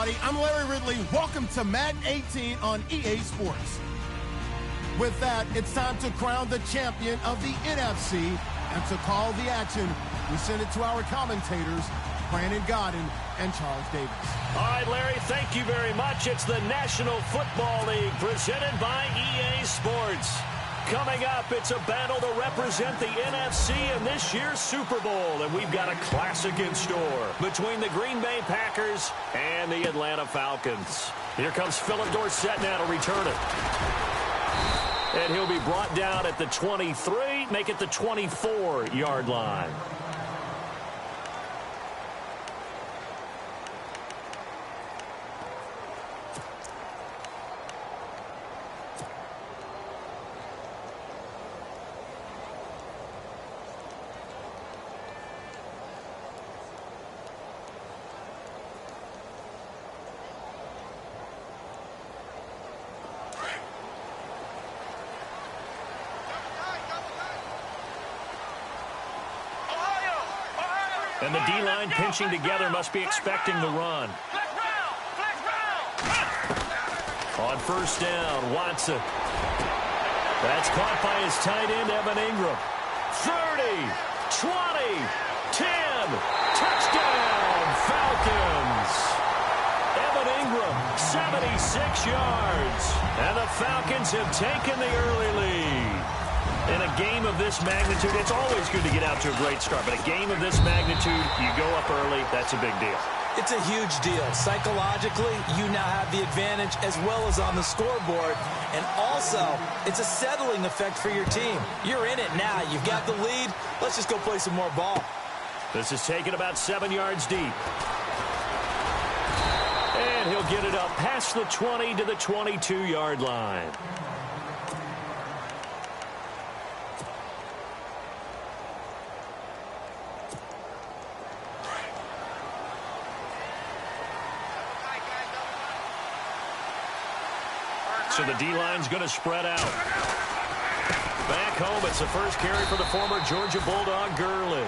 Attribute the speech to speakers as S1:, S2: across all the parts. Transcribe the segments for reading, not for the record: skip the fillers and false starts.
S1: everybody. I'm Larry Ridley. Welcome to Madden 18 on EA Sports. With that, it's time to crown the champion of the NFC. And to call the action, we send it to our commentators, Brandon Godden and Charles Davis.
S2: All right, Larry, thank you very much. It's the National Football League presented by EA Sports. Coming up, it's a battle to represent the NFC in this year's Super Bowl. And we've got a classic in store between the Green Bay Packers and the Atlanta Falcons. Here comes Philip Dorsett now to return it. And he'll be brought down at the 23, make it the 24-yard line. And the D-line pinching together must be expecting the run. On first down, Watson. That's caught by his tight end, Evan Ingram. 30, 20, 10. Touchdown, Falcons. Evan Ingram, 76 yards. And the Falcons have taken the early lead. In a game of this magnitude, it's always good to get out to a great start, but a game of this magnitude, you go up early, that's a big deal.
S3: It's a huge deal. Psychologically, you now have the advantage as well as on the scoreboard. And also, it's a settling effect for your team. You're in it now. You've got the lead. Let's just go play some more ball.
S2: This is taken about 7 yards deep. And he'll get it up past the 20 to the 22-yard line. So the D-line's going to spread out. Back home, it's the first carry for the former Georgia Bulldog, Gurley.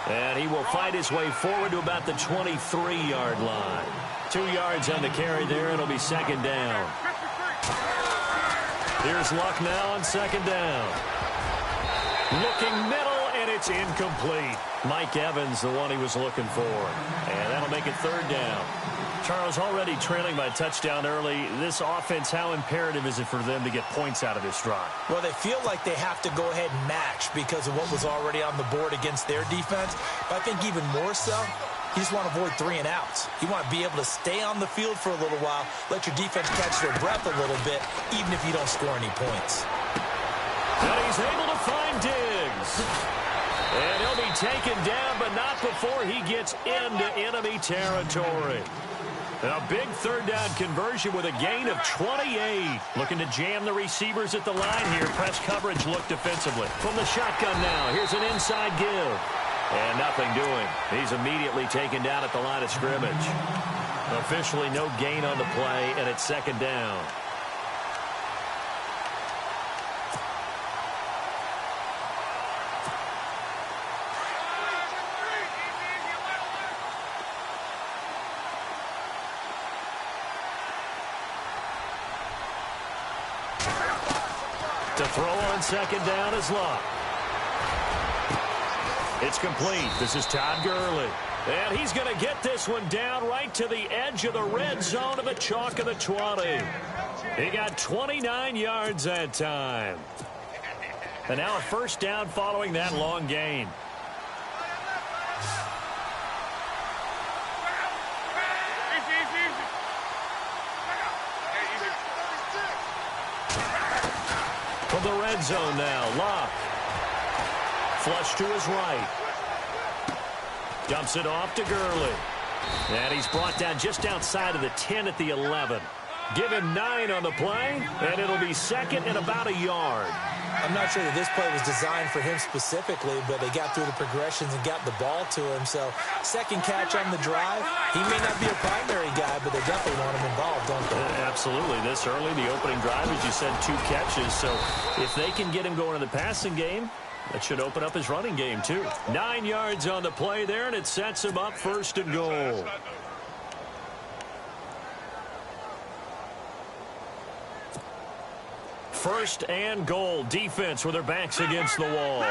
S2: And he will fight his way forward to about the 23-yard line. 2 yards on the carry there. It'll be second down. Here's Luck now on second down. Looking middle, and it's incomplete. Mike Evans, the one he was looking for. And that'll make it third down. Charles, already trailing by a touchdown early. This offense, how imperative is it for them to get points out of this drive?
S3: Well, they feel like they have to go ahead and match because of what was already on the board against their defense. But I think even more so, you just want to avoid 3 and outs. You want to be able to stay on the field for a little while, let your defense catch their breath a little bit, even if you don't score any points.
S2: And he's able to find Diggs. And he'll be taken down, but not before he gets into enemy territory. A big third down conversion with a gain of 28. Looking to jam the receivers at the line here. Press coverage look defensively. From the shotgun now, here's an inside give. And nothing doing. He's immediately taken down at the line of scrimmage. Officially no gain on the play, and it's second down. To throw on second down is Luck. It's complete. This is Todd Gurley. And he's going to get this one down right to the edge of the red zone of the chalk of the 20. He got 29 yards that time. And now a first down following that long gain. From the red zone now, Luck. Flush to his right. Dumps it off to Gurley. And he's brought down just outside of the 10 at the 11. Give him 9 on the play, and it'll be second and about a yard.
S3: I'm not sure that this play was designed for him specifically, but they got through the progressions and got the ball to him. So second catch on the drive. He may not be a primary guy, but they definitely want him involved, don't they?
S2: Absolutely. This early, the opening drive, as you said, 2 catches. So if they can get him going in the passing game, that should open up his running game, too. 9 yards on the play there, and it sets him up first and goal. First and goal. Defense with their backs against the wall.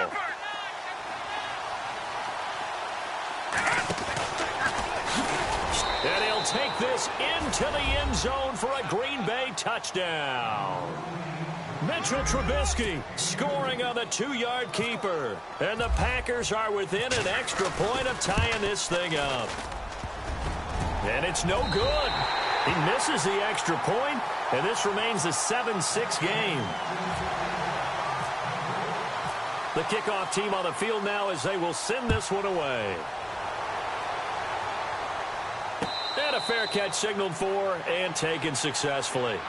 S2: And he'll take this into the end zone for a Green Bay touchdown. Mitchell Trubisky scoring on the 2-yard keeper. And the Packers are within an extra point of tying this thing up. And it's no good. He misses the extra point, and this remains a 7-6 game. The kickoff team on the field now as they will send this one away. And a fair catch signaled for and taken successfully.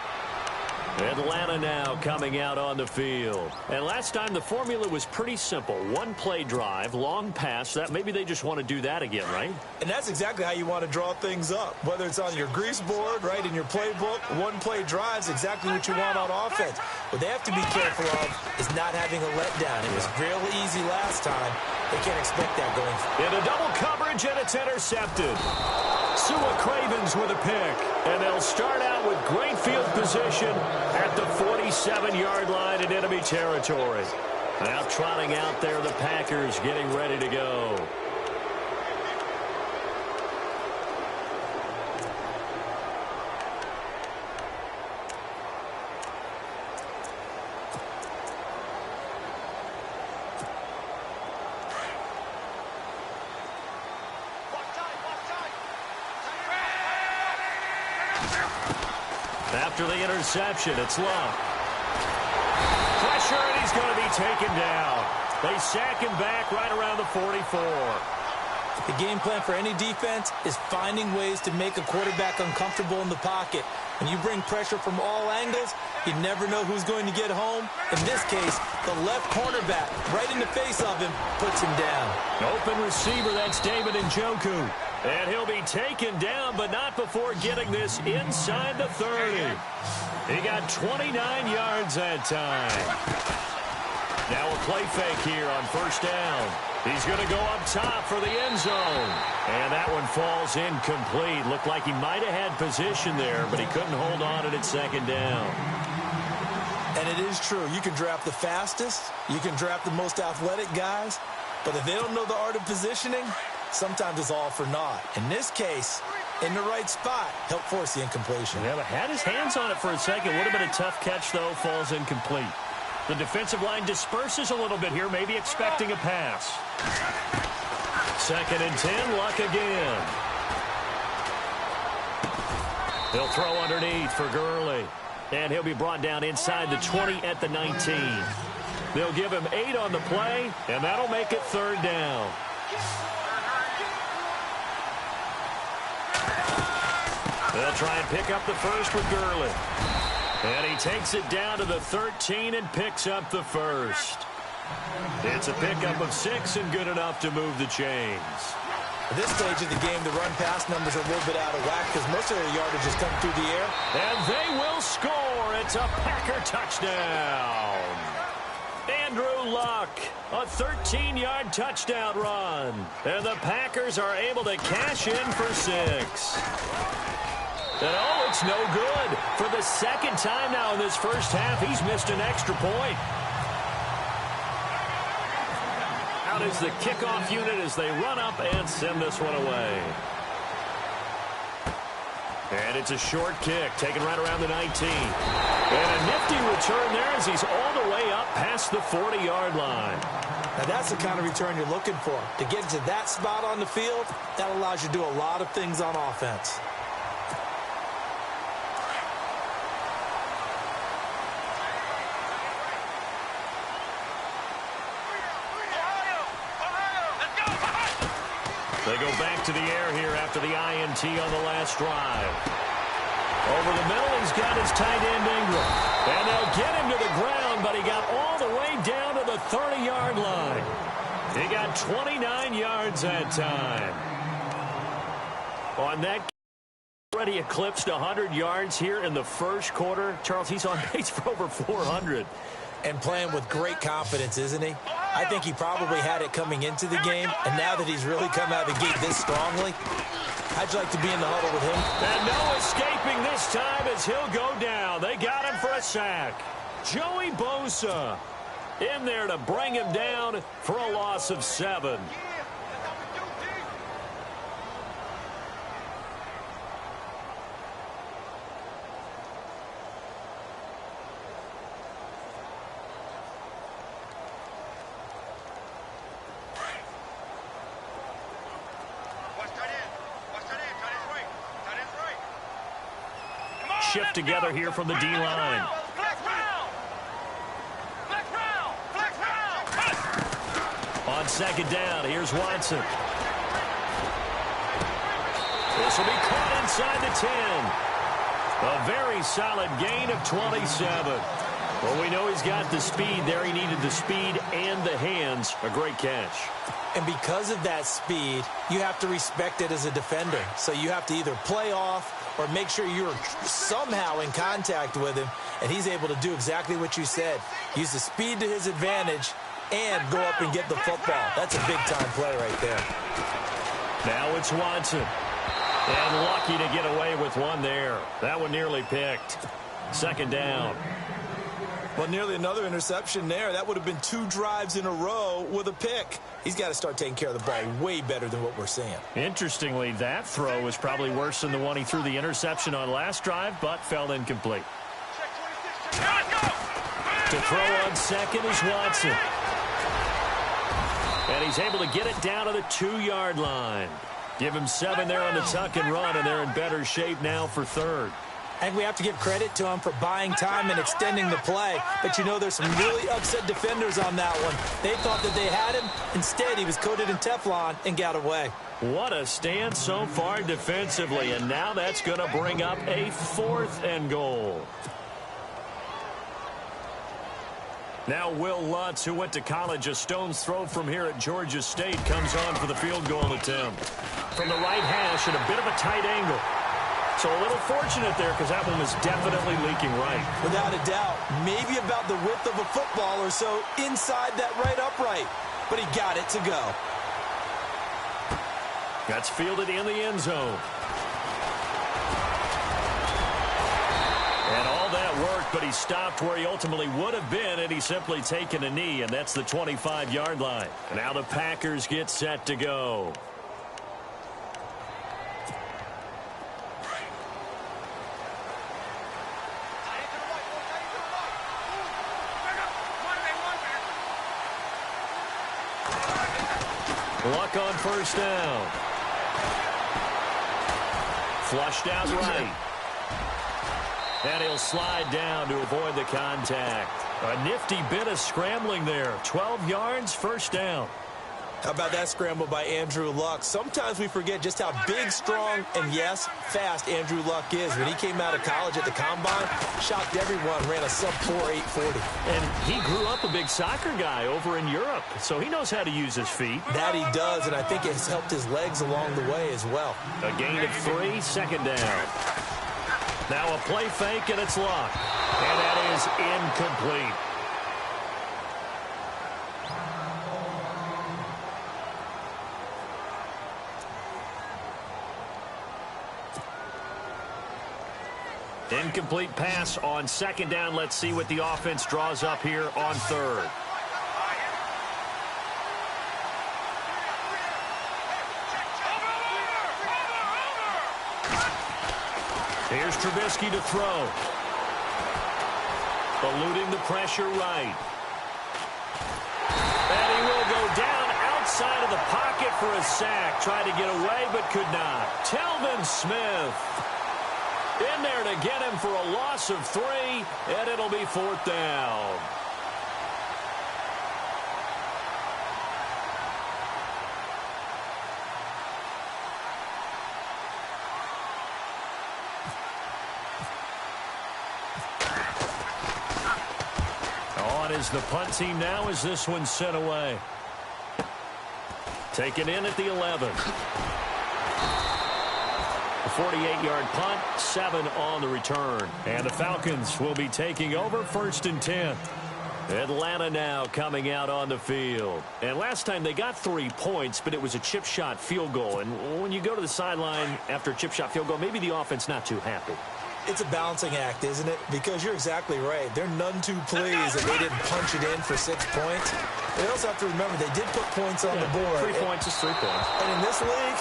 S2: Atlanta now coming out on the field. And last time the formula was pretty simple. One-play drive, long pass. That maybe they just want to do that again, right?
S3: And that's exactly how you want to draw things up. Whether it's on your grease board, right, in your playbook, one-play drive is exactly what you want on offense. What they have to be careful of is not having a letdown. It was real easy last time. They can't expect that going forward.
S2: In a double coverage, and it's intercepted. Sua Cravens with a pick. And they'll start out with great field position at the 47-yard line in enemy territory. Now trotting out there, the Packers getting ready to go. After the interception, it's Luck. Pressure, and he's going to be taken down. They sack him back right around the 44.
S3: The game plan for any defense is finding ways to make a quarterback uncomfortable in the pocket. When you bring pressure from all angles, you never know who's going to get home. In this case, the left cornerback, right in the face of him, puts him down.
S2: Open receiver, that's David Njoku. And he'll be taken down, but not before getting this inside the 30. He got 29 yards that time. Now a play fake here on first down. He's going to go up top for the end zone. And that one falls incomplete. Looked like he might have had position there, but he couldn't hold on at second down.
S3: And it is true. You can draft the fastest. You can draft the most athletic guys. But if they don't know the art of positioning, sometimes it's all for naught. In this case, in the right spot, help force the incompletion.
S2: Yeah, but had his hands on it for a second. Would have been a tough catch, though. Falls incomplete. The defensive line disperses a little bit here, maybe expecting a pass. 2nd and 10, Luck again. He'll throw underneath for Gurley. And he'll be brought down inside the 20 at the 19. They'll give him 8 on the play, and that'll make it 3rd down. They'll try and pick up the first with Gurley. And he takes it down to the 13 and picks up the first. It's a pickup of 6 and good enough to move the chains.
S3: At this stage of the game, the run-pass numbers are a little bit out of whack because most of their yardage has come through the air.
S2: And they will score. It's a Packer touchdown. Andrew Luck, a 13-yard touchdown run. And the Packers are able to cash in for 6. And oh, it's no good. For the 2nd time now in this first half, he's missed an extra point. Out is the kickoff unit as they run up and send this one away. And it's a short kick, taken right around the 19. And a nifty return there as he's all the way up past the 40-yard line.
S3: Now that's the kind of return you're looking for. To get to that spot on the field, that allows you to do a lot of things on offense.
S2: They go back to the air here after the INT on the last drive. Over the middle, he's got his tight end Ingram. And they'll get him to the ground, but he got all the way down to the 30-yard line. He got 29 yards that time. On that, already eclipsed 100 yards here in the first quarter. Charles, he's on pace for over 400.
S3: And playing with great confidence, isn't he? I think he probably had it coming into the game, and now that he's really come out of the gate this strongly, how'd you like to be in the huddle with him?
S2: And no escaping this time as he'll go down. They got him for a sack. Joey Bosa in there to bring him down for a loss of 7. Shift together here from the D-line. On second down, here's Watson. This will be caught inside the 10. A very solid gain of 27. Well, we know he's got the speed there. He needed the speed and the hands. A great catch.
S3: And because of that speed, you have to respect it as a defender. So you have to either play off or make sure you're somehow in contact with him, and he's able to do exactly what you said. Use the speed to his advantage and go up and get the football. That's a big-time play right there.
S2: Now it's Watson. And lucky to get away with one there. That one nearly picked. Second down.
S3: Well, nearly another interception there. That would have been 2 drives in a row with a pick. He's got to start taking care of the ball way better than what we're seeing.
S2: Interestingly, that throw was probably worse than the one he threw the interception on last drive, but fell incomplete. To throw on second is Watson. And he's able to get it down to the 2-yard line. Give him 7 there on the tuck and run, and they're in better shape now for third.
S3: I think we have to give credit to him for buying time and extending the play. But, you know, there's some really upset defenders on that one. They thought that they had him. Instead, he was coated in Teflon and got away.
S2: What a stand so far defensively. And now that's going to bring up a 4th and goal. Now Will Lutz, who went to college a stone's throw from here at Georgia State, comes on for the field goal attempt. From the right hash at a bit of a tight angle. So a little fortunate there because that one was definitely leaking right.
S3: Without a doubt. Maybe about the width of a football or so inside that right upright. But he got it to go.
S2: That's fielded in the end zone. And all that worked, but he stopped where he ultimately would have been had he simply taken a knee, and that's the 25-yard line. And now the Packers get set to go. Luck on first down. Flushed out right. And he'll slide down to avoid the contact. A nifty bit of scrambling there. 12 yards, first down.
S3: How about that scramble by Andrew Luck? Sometimes we forget just how big, strong, and, yes, fast Andrew Luck is. When he came out of college at the Combine, shocked everyone, ran a sub-4 840.
S2: And he grew up a big soccer guy over in Europe, so he knows how to use his feet.
S3: That he does, and I think it's helped his legs along the way as well.
S2: A gain of 3, second down. Now a play fake, and it's Luck. And that is incomplete. Incomplete pass on second down. Let's see what the offense draws up here on third. Here's Trubisky to throw. Eluding the pressure right. And he will go down outside of the pocket for a sack. Tried to get away but could not. Telvin Smith in there to get him for a loss of 3, and it'll be 4th down. On is the punt team now as this one's sent away. Taken in at the 11. A 48-yard punt, 7 on the return. And the Falcons will be taking over 1st and 10. Atlanta now coming out on the field. And last time they got 3 points, but it was a chip shot field goal. And when you go to the sideline after a chip shot field goal, maybe the offense not too happy.
S3: It's a balancing act, isn't it? Because you're exactly right. They're none too pleased that they didn't punch it in for 6 points. They also have to remember they did put points on the board.
S2: 3 points is 3 points.
S3: And in this league,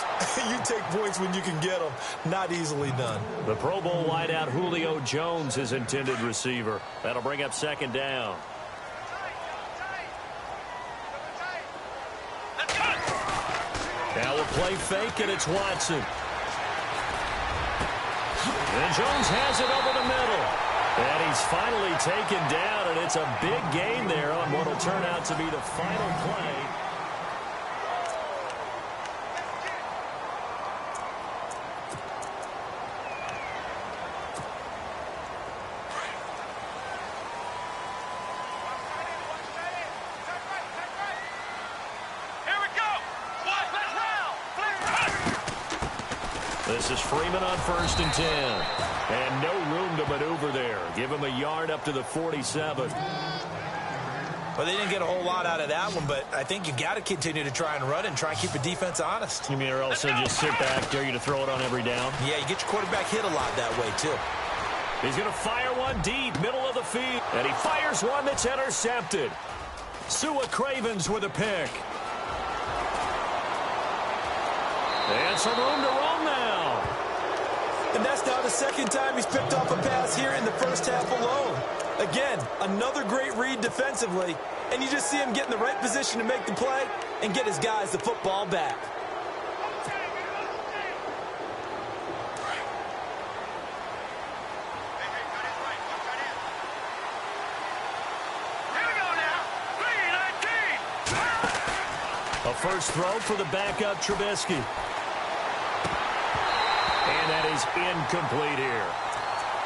S3: you take points when you can get them. Not easily done.
S2: The Pro Bowl wideout Julio Jones is intended receiver. That'll bring up second down. Now we'll play fake, and it's Watson. And Jones has it over the middle. And he's finally taken down, and it's a big gain there on what will turn out to be the final play. This is Freeman on 1st and 10. And no room to maneuver there. Give him a yard up to the 47.
S3: Well, they didn't get a whole lot out of that one, but I think you got to continue to try and run and try and keep the defense honest.
S2: You mean or else they just sit back, dare you to throw it on every down?
S3: Yeah, you get your quarterback hit a lot that way, too.
S2: He's going to fire one deep, middle of the field. And he fires one that's intercepted. Sua Cravens with a pick. And some room to roam now.
S3: And that's now the second time he's picked off a pass here in the first half alone. Again, another great read defensively. And you just see him get in the right position to make the play and get his guys the football back.
S2: A first throw for the backup Trubisky. And that is incomplete here.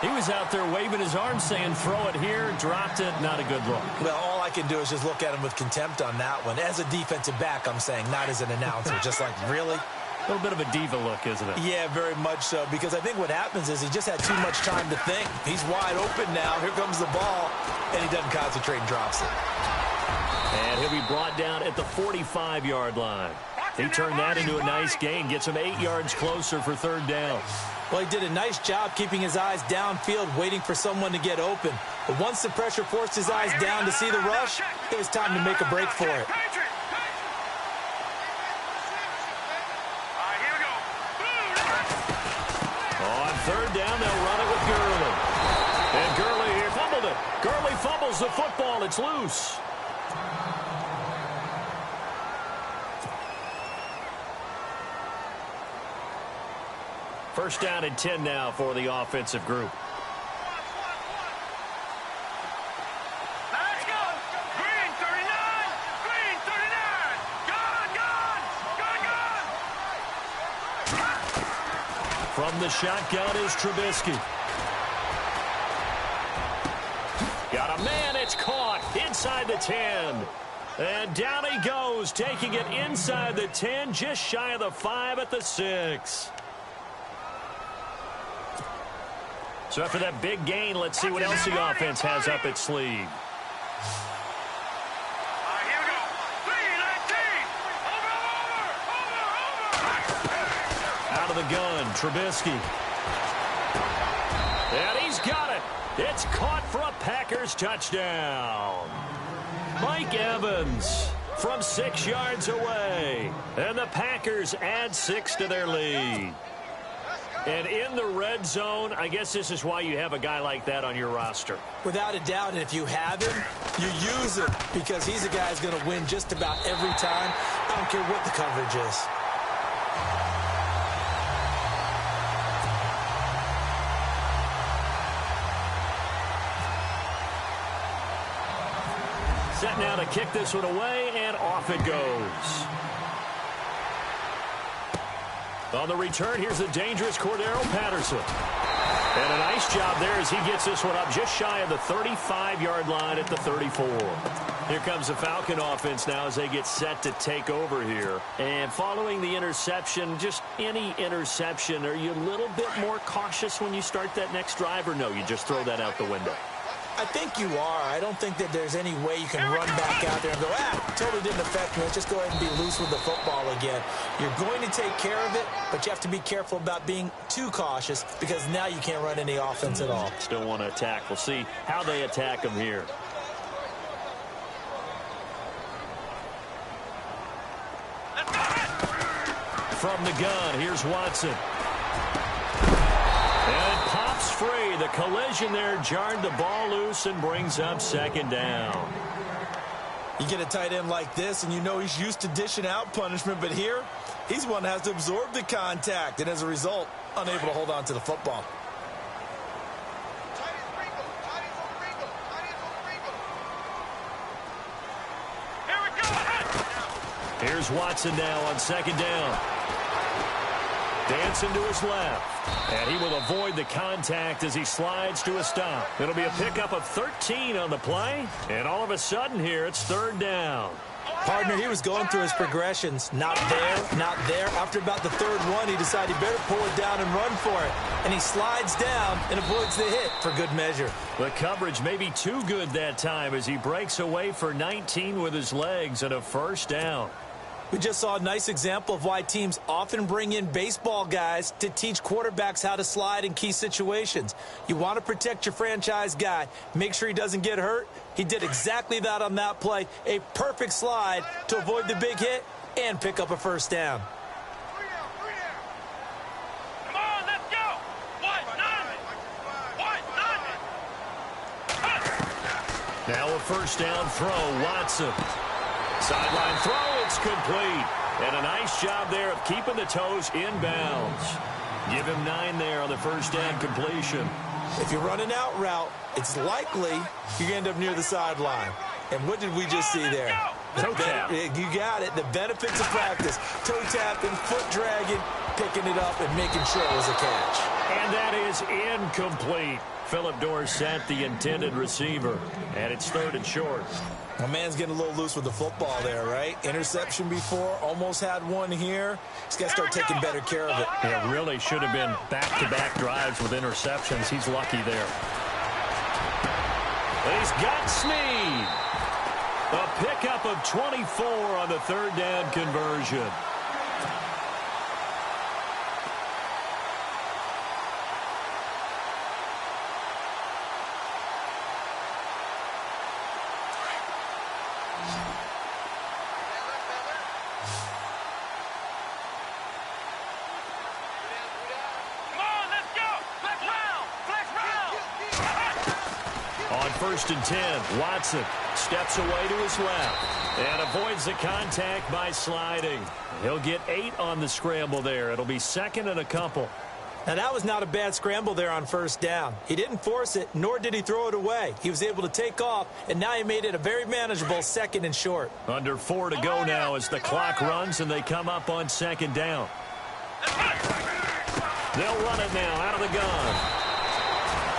S2: He was out there waving his arms saying throw it here, dropped it, not a good look.
S3: Well, all I can do is just look at him with contempt on that one. As a defensive back, I'm saying, not as an announcer. Just like, really?
S2: A little bit of a diva look, isn't it?
S3: Yeah, very much so, because I think what happens is he just had too much time to think. He's wide open now. Here comes the ball, and he doesn't concentrate and drops it.
S2: And he'll be brought down at the 45-yard line. He turned that into a nice gain, gets him 8 yards closer for 3rd down.
S3: Well, he did a nice job keeping his eyes downfield, waiting for someone to get open. But once the pressure forced his eyes down to see the rush, it was time to make a break for it.
S2: On 3rd down, they'll run it with Gurley. And Gurley here fumbled it. Gurley fumbles the football. It's loose. First down and 10 now for the offensive group.
S4: Let's go. Green 39. Green 39. Gone.
S2: From the shotgun is Trubisky. Got a man. It's caught inside the 10. And down he goes, taking it inside the 10, just shy of the 5 at the 6. So after that big gain, let's see what else the offense has up its sleeve.
S4: Here we go. 3-19. Over.
S2: Out of the gun, Trubisky. And he's got it. It's caught for a Packers touchdown. Mike Evans from 6 yards away. And the Packers add 6 to their lead. And in the red zone, I guess this is why you have a guy like that on your roster.
S3: Without a doubt, and if you have him, you use him because he's a guy who's going to win just about every time. I don't care what the coverage is.
S2: Set now to kick this one away, and off it goes. On the return, here's the dangerous Cordero Patterson. And a nice job there as he gets this one up just shy of the 35-yard line at the 34. Here comes the Falcon offense now as they get set to take over here. And following the interception, just any interception, are you a little bit more cautious when you start that next drive, or no, you just throw that out the window?
S3: I think you are. I don't think that there's any way you can run back out there and go, totally didn't affect me. Let's just go ahead and be loose with the football again. You're going to take care of it, but you have to be careful about being too cautious because now you can't run any offense at all.
S2: Still want to attack. We'll see how they attack them here. From the gun, here's Watson. And it pops free. The collision there jarred the ball loose and brings up second down.
S3: You get a tight end like this, and you know he's used to dishing out punishment, but here, he's one that has to absorb the contact, and as a result, unable to hold on to the football.
S4: Here we go.
S2: Here's Watson now on second down. Dancing to his left. And he will avoid the contact as he slides to a stop. It'll be a pickup of 13 on the play. And all of a sudden here, it's third down.
S3: Partner, he was going through his progressions. Not there, not there. After about the third one, he decided he better pull it down and run for it. And he slides down and avoids the hit for good measure.
S2: The coverage may be too good that time as he breaks away for 19 with his legs and a first down.
S3: We just saw a nice example of why teams often bring in baseball guys to teach quarterbacks how to slide in key situations. You want to protect your franchise guy. Make sure he doesn't get hurt. He did exactly that on that play. A perfect slide to avoid the big hit and pick up a first down.
S4: Come on, let's go.
S2: Now a first down throw, Watson. Sideline throw, it's complete. And a nice job there of keeping the toes inbounds. Give him 9 there on the first down completion.
S3: If you run an out route, it's likely you're going to end up near the sideline. And what did we just see there?
S2: Toe tap.
S3: You got it. The benefits of practice. Toe tapping, foot dragging, picking it up, and making sure it was a catch.
S2: And that is incomplete. Philip Dorsett, the intended receiver. And it's third and short.
S3: My man's getting a little loose with the football there, right? Interception before, almost had one here. He's got to start taking better care of it.
S2: It really should have been back-to-back drives with interceptions. He's lucky there. And he's got Snead. A pickup of 24 on the third down conversion. First and 10, Watson steps away to his left and avoids the contact by sliding. He'll get 8 on the scramble there. It'll be second and a couple.
S3: Now, that was not a bad scramble there on first down. He didn't force it, nor did he throw it away. He was able to take off, and now he made it a very manageable second and short.
S2: Under 4 to go now as the clock runs and they come up on second down. They'll run it now out of the gun.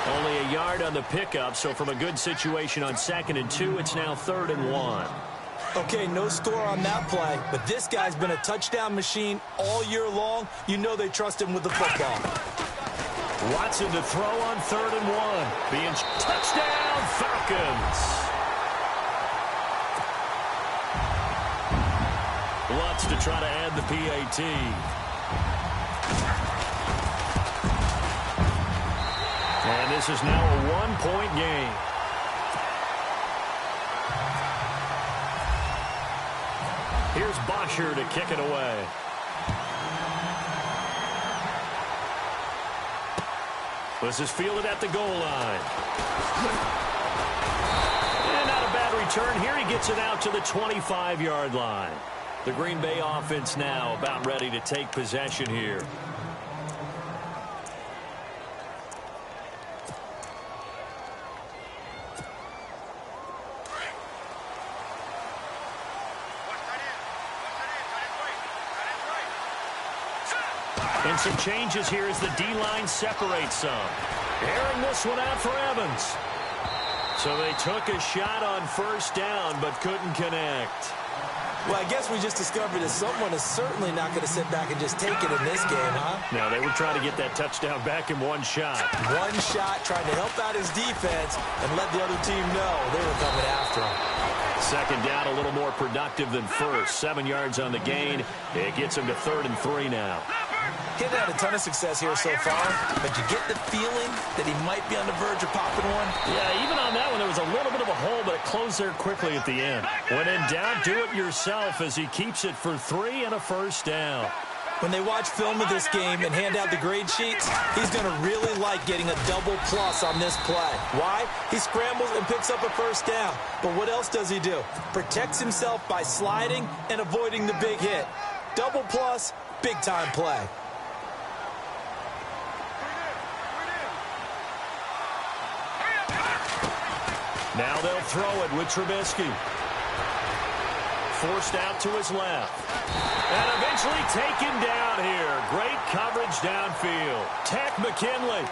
S2: Only a yard on the pickup, so from a good situation on second and 2, it's now third and 1.
S3: Okay, no score on that play, but this guy's been a touchdown machine all year long. You know they trust him with the football.
S2: Watson to throw on third and 1. Being touchdown, Falcons. Lutz to try to add the PAT. And this is now a 1-point game. Here's Bosher to kick it away. This is fielded at the goal line. And not a bad return here. He gets it out to the 25-yard line. The Green Bay offense now about ready to take possession here. And some changes here as the D-line separates some. Airing this one out for Evans. So they took a shot on first down but couldn't connect.
S3: Well, I guess we just discovered that someone is certainly not going to sit back and just take it in this game, huh?
S2: No, they were trying to get that touchdown back in one shot.
S3: One shot, trying to help out his defense and let the other team know they were coming after him.
S2: Second down, a little more productive than first. 7 yards on the gain. It gets him to 3rd and 3 now.
S3: He hasn't had a ton of success here so far, but you get the feeling that he might be on the verge of popping one.
S2: Yeah, even on that one, there was a little bit of a hole, but it closed there quickly at the end. When in doubt, do it yourself as he keeps it for 3 and a first down.
S3: When they watch film of this game and hand out the grade sheets, he's going to really like getting a double plus on this play. Why? He scrambles and picks up a first down. But what else does he do? Protects himself by sliding and avoiding the big hit. Double plus, big-time play.
S2: Now they'll throw it with Trubisky. Forced out to his left. And eventually taken down here. Great coverage downfield. Tech McKinley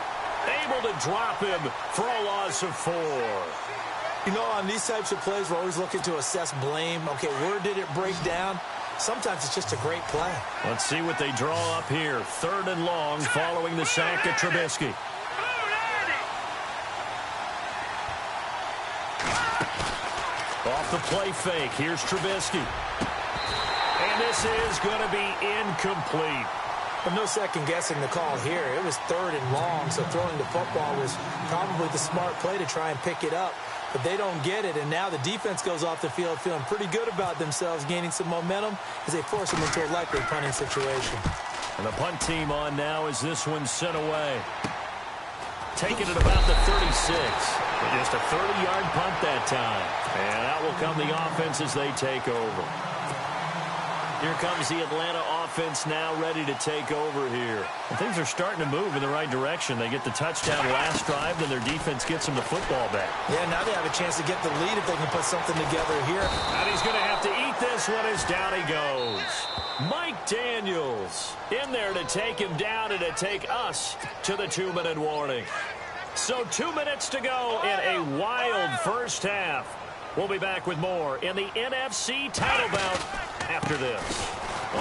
S2: able to drop him for a loss of 4.
S3: You know, on these types of plays, we're always looking to assess blame. Okay, where did it break down? Sometimes it's just a great play.
S2: Let's see what they draw up here. 3rd and long following the sack of Trubisky. Off the play fake, here's Trubisky. And this is going to be incomplete.
S3: But no second guessing the call here. It was 3rd and long, so throwing the football was probably the smart play to try and pick it up. But they don't get it, and now the defense goes off the field feeling pretty good about themselves, gaining some momentum as they force them into a likely punting situation.
S2: And the punt team on now as this one's sent away. Taking it about the 36. Just a 30-yard punt that time. And out will come the offense as they take over. Here comes the Atlanta offense now ready to take over here. And things are starting to move in the right direction. They get the touchdown last drive, then their defense gets them the football back.
S3: Yeah, now they have a chance to get the lead if they can put something together here.
S2: And he's going to have to eat this one as down he goes. Mike Daniels in there to take him down and to take us to the 2-minute warning. So 2 minutes to go in a wild first half. We'll be back with more in the NFC title bout after this.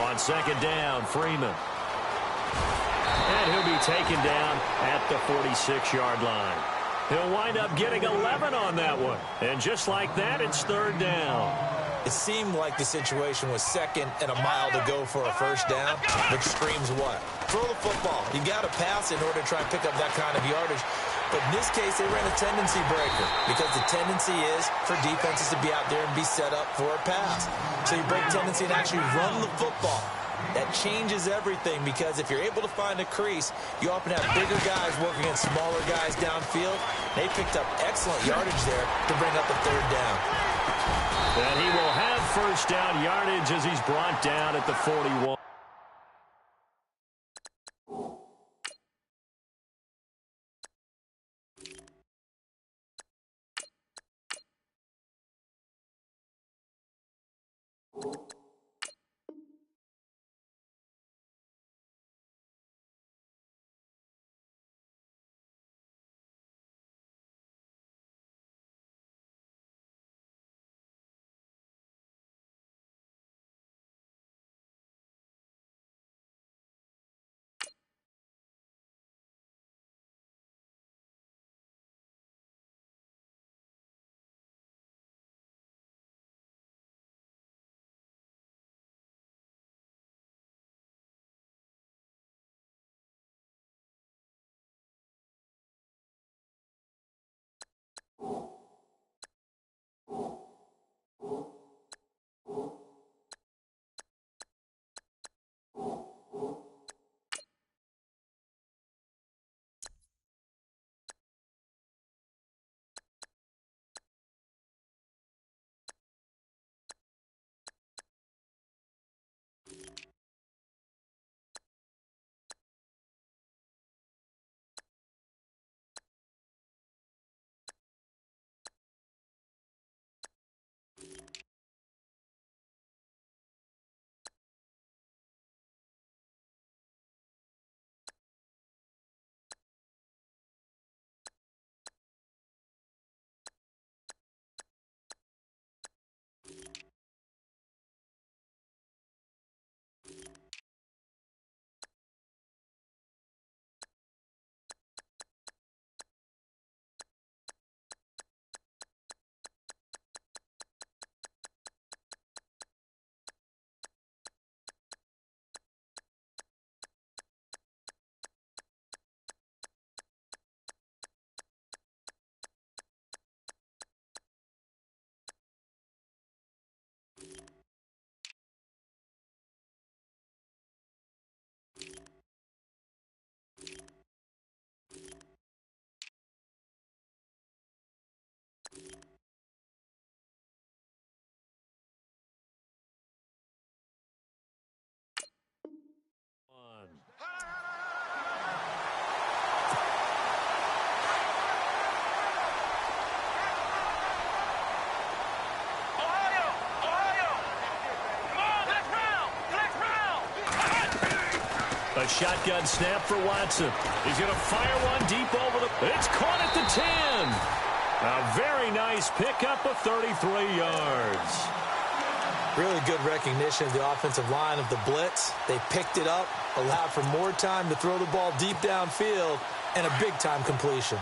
S2: On second down, Freeman. And he'll be taken down at the 46-yard line. He'll wind up getting 11 on that one. And just like that, it's 3rd down.
S3: It seemed like the situation was 2nd and a mile to go for a first down, which screams what? Throw the football. You got to pass in order to try and pick up that kind of yardage. But in this case, they ran a tendency breaker because the tendency is for defenses to be out there and be set up for a pass. So you break tendency and actually run the football. That changes everything because if you're able to find a crease, you often have bigger guys working against smaller guys downfield. They picked up excellent yardage there to bring up the 3rd down.
S2: And he will have first down yardage as he's brought down at the 41. A shotgun snap for Watson. He's going to fire one deep over the... It's caught at the 10. A very nice pickup of 33 yards.
S3: Really good recognition of the offensive line of the blitz. They picked it up, allowed for more time to throw the ball deep downfield, and a big-time completion.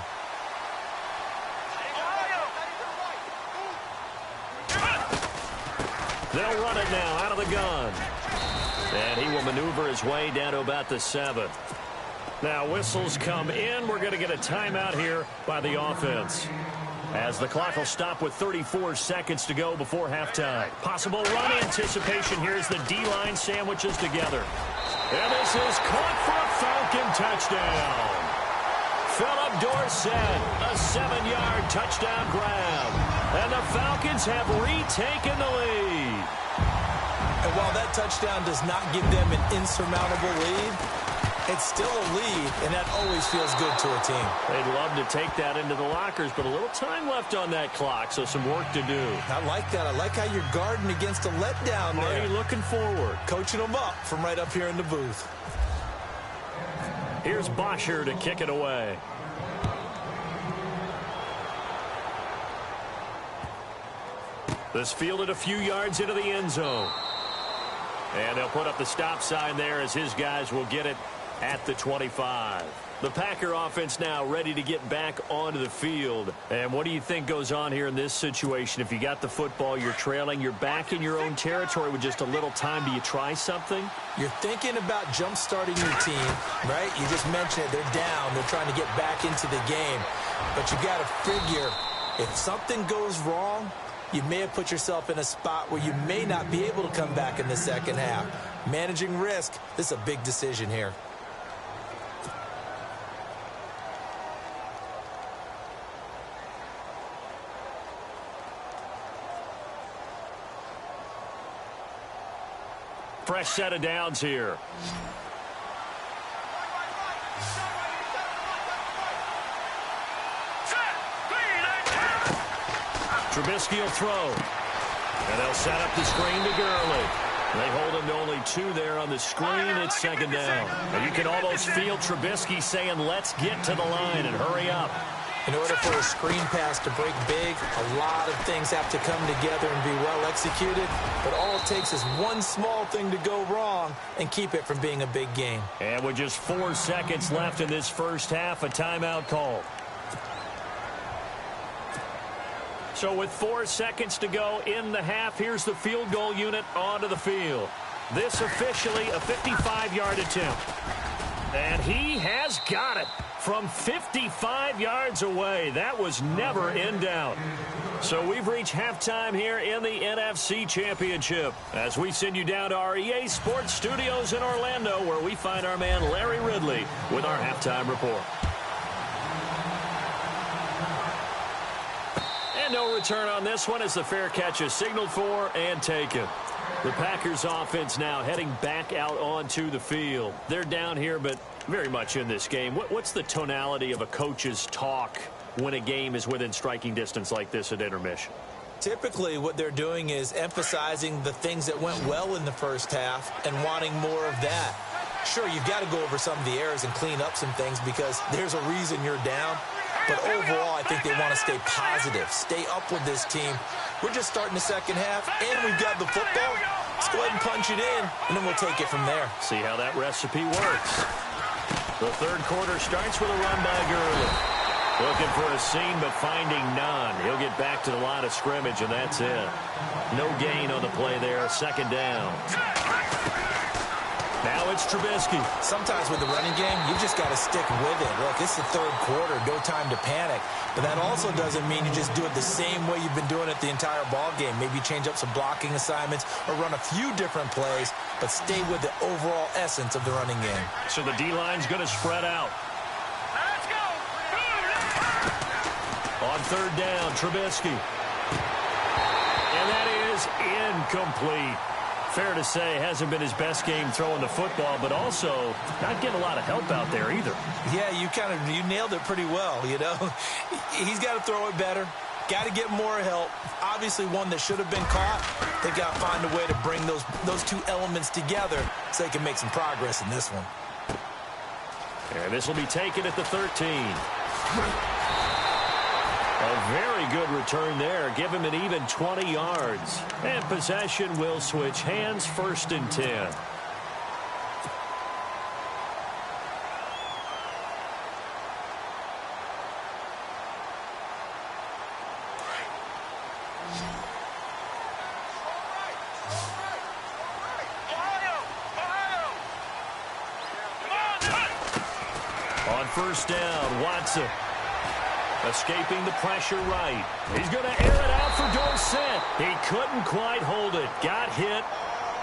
S2: They'll run it now out of the gun. And he will maneuver his way down to about the 7. Now whistles come in. We're going to get a timeout here by the offense, as the clock will stop with 34 seconds to go before halftime. Possible run anticipation here as the D-line sandwiches together. And this is caught for a Falcon touchdown. Philip Dorsett, a 7-yard touchdown grab. And the Falcons have retaken the lead.
S3: And while that touchdown does not give them an insurmountable lead, it's still a lead, and that always feels good to a team.
S2: They'd love to take that into the lockers, but a little time left on that clock, so some work to do.
S3: I like that. I like how you're guarding against a letdown there.
S2: Already looking forward.
S3: Coaching them up from right up here in the booth.
S2: Here's Bosher to kick it away. This fielded a few yards into the end zone. And they'll put up the stop sign there as his guys will get it at the 25. The Packer offense now ready to get back onto the field. And what do you think goes on here in this situation? If you got the football, you're trailing, you're back in your own territory with just a little time. Do you try something?
S3: You're thinking about jump-starting your team, right? You just mentioned it. They're down. They're trying to get back into the game. But you got to figure, if something goes wrong, you may have put yourself in a spot where you may not be able to come back in the second half. Managing risk, this is a big decision here.
S2: Fresh set of downs here. Trubisky will throw. And they'll set up the screen to Gurley. They hold him to only 2 there on the screen. It's second down. And you can almost feel Trubisky saying, let's get to the line and hurry up.
S3: In order for a screen pass to break big, a lot of things have to come together and be well executed. But all it takes is one small thing to go wrong and keep it from being a big game.
S2: And with just 4 seconds left in this first half, a timeout call. So with 4 seconds to go in the half, here's the field goal unit onto the field. This officially a 55-yard attempt. And he has got it from 55 yards away. That was never in doubt. So we've reached halftime here in the NFC Championship as we send you down to our EA Sports Studios in Orlando, where we find our man Larry Ridley with our halftime report. And no return on this one as the fair catch is signaled for and taken. The Packers offense now heading back out onto the field. They're down here, but very much in this game. What's the tonality of a coach's talk when a game is within striking distance like this at intermission?
S3: Typically, what they're doing is emphasizing the things that went well in the first half and wanting more of that. Sure, you've got to go over some of the errors and clean up some things because there's a reason you're down. But overall, I think they want to stay positive, stay up with this team. We're just starting the second half, and we've got the football. Let's go ahead and punch it in, and then we'll take it from there.
S2: See how that recipe works. The third quarter starts with a run by Gurley. Looking for a seam, but finding none. He'll get back to the line of scrimmage, and that's it. No gain on the play there. Second down. Now it's Trubisky.
S3: Sometimes with the running game, you just got to stick with it. Look, it's the third quarter. No time to panic. But that also doesn't mean you just do it the same way you've been doing it the entire ball game. Maybe change up some blocking assignments or run a few different plays, but stay with the overall essence of the running game.
S2: So the D-line's going to spread out.
S4: Let's go.
S2: On third down, Trubisky. And that is incomplete. Fair to say, hasn't been his best game throwing the football, but also not getting a lot of help out there either.
S3: Yeah, you nailed it pretty well, you know. He's got to throw it better. Got to get more help. Obviously one that should have been caught. They've got to find a way to bring those two elements together so they can make some progress in this one.
S2: And this will be taken at the 13. A very good return there. Give him an even 20 yards. And possession will switch hands, 1st and 10. On 1st down, Watson. Escaping the pressure right. He's going to air it out for Dorsett. He couldn't quite hold it. Got hit.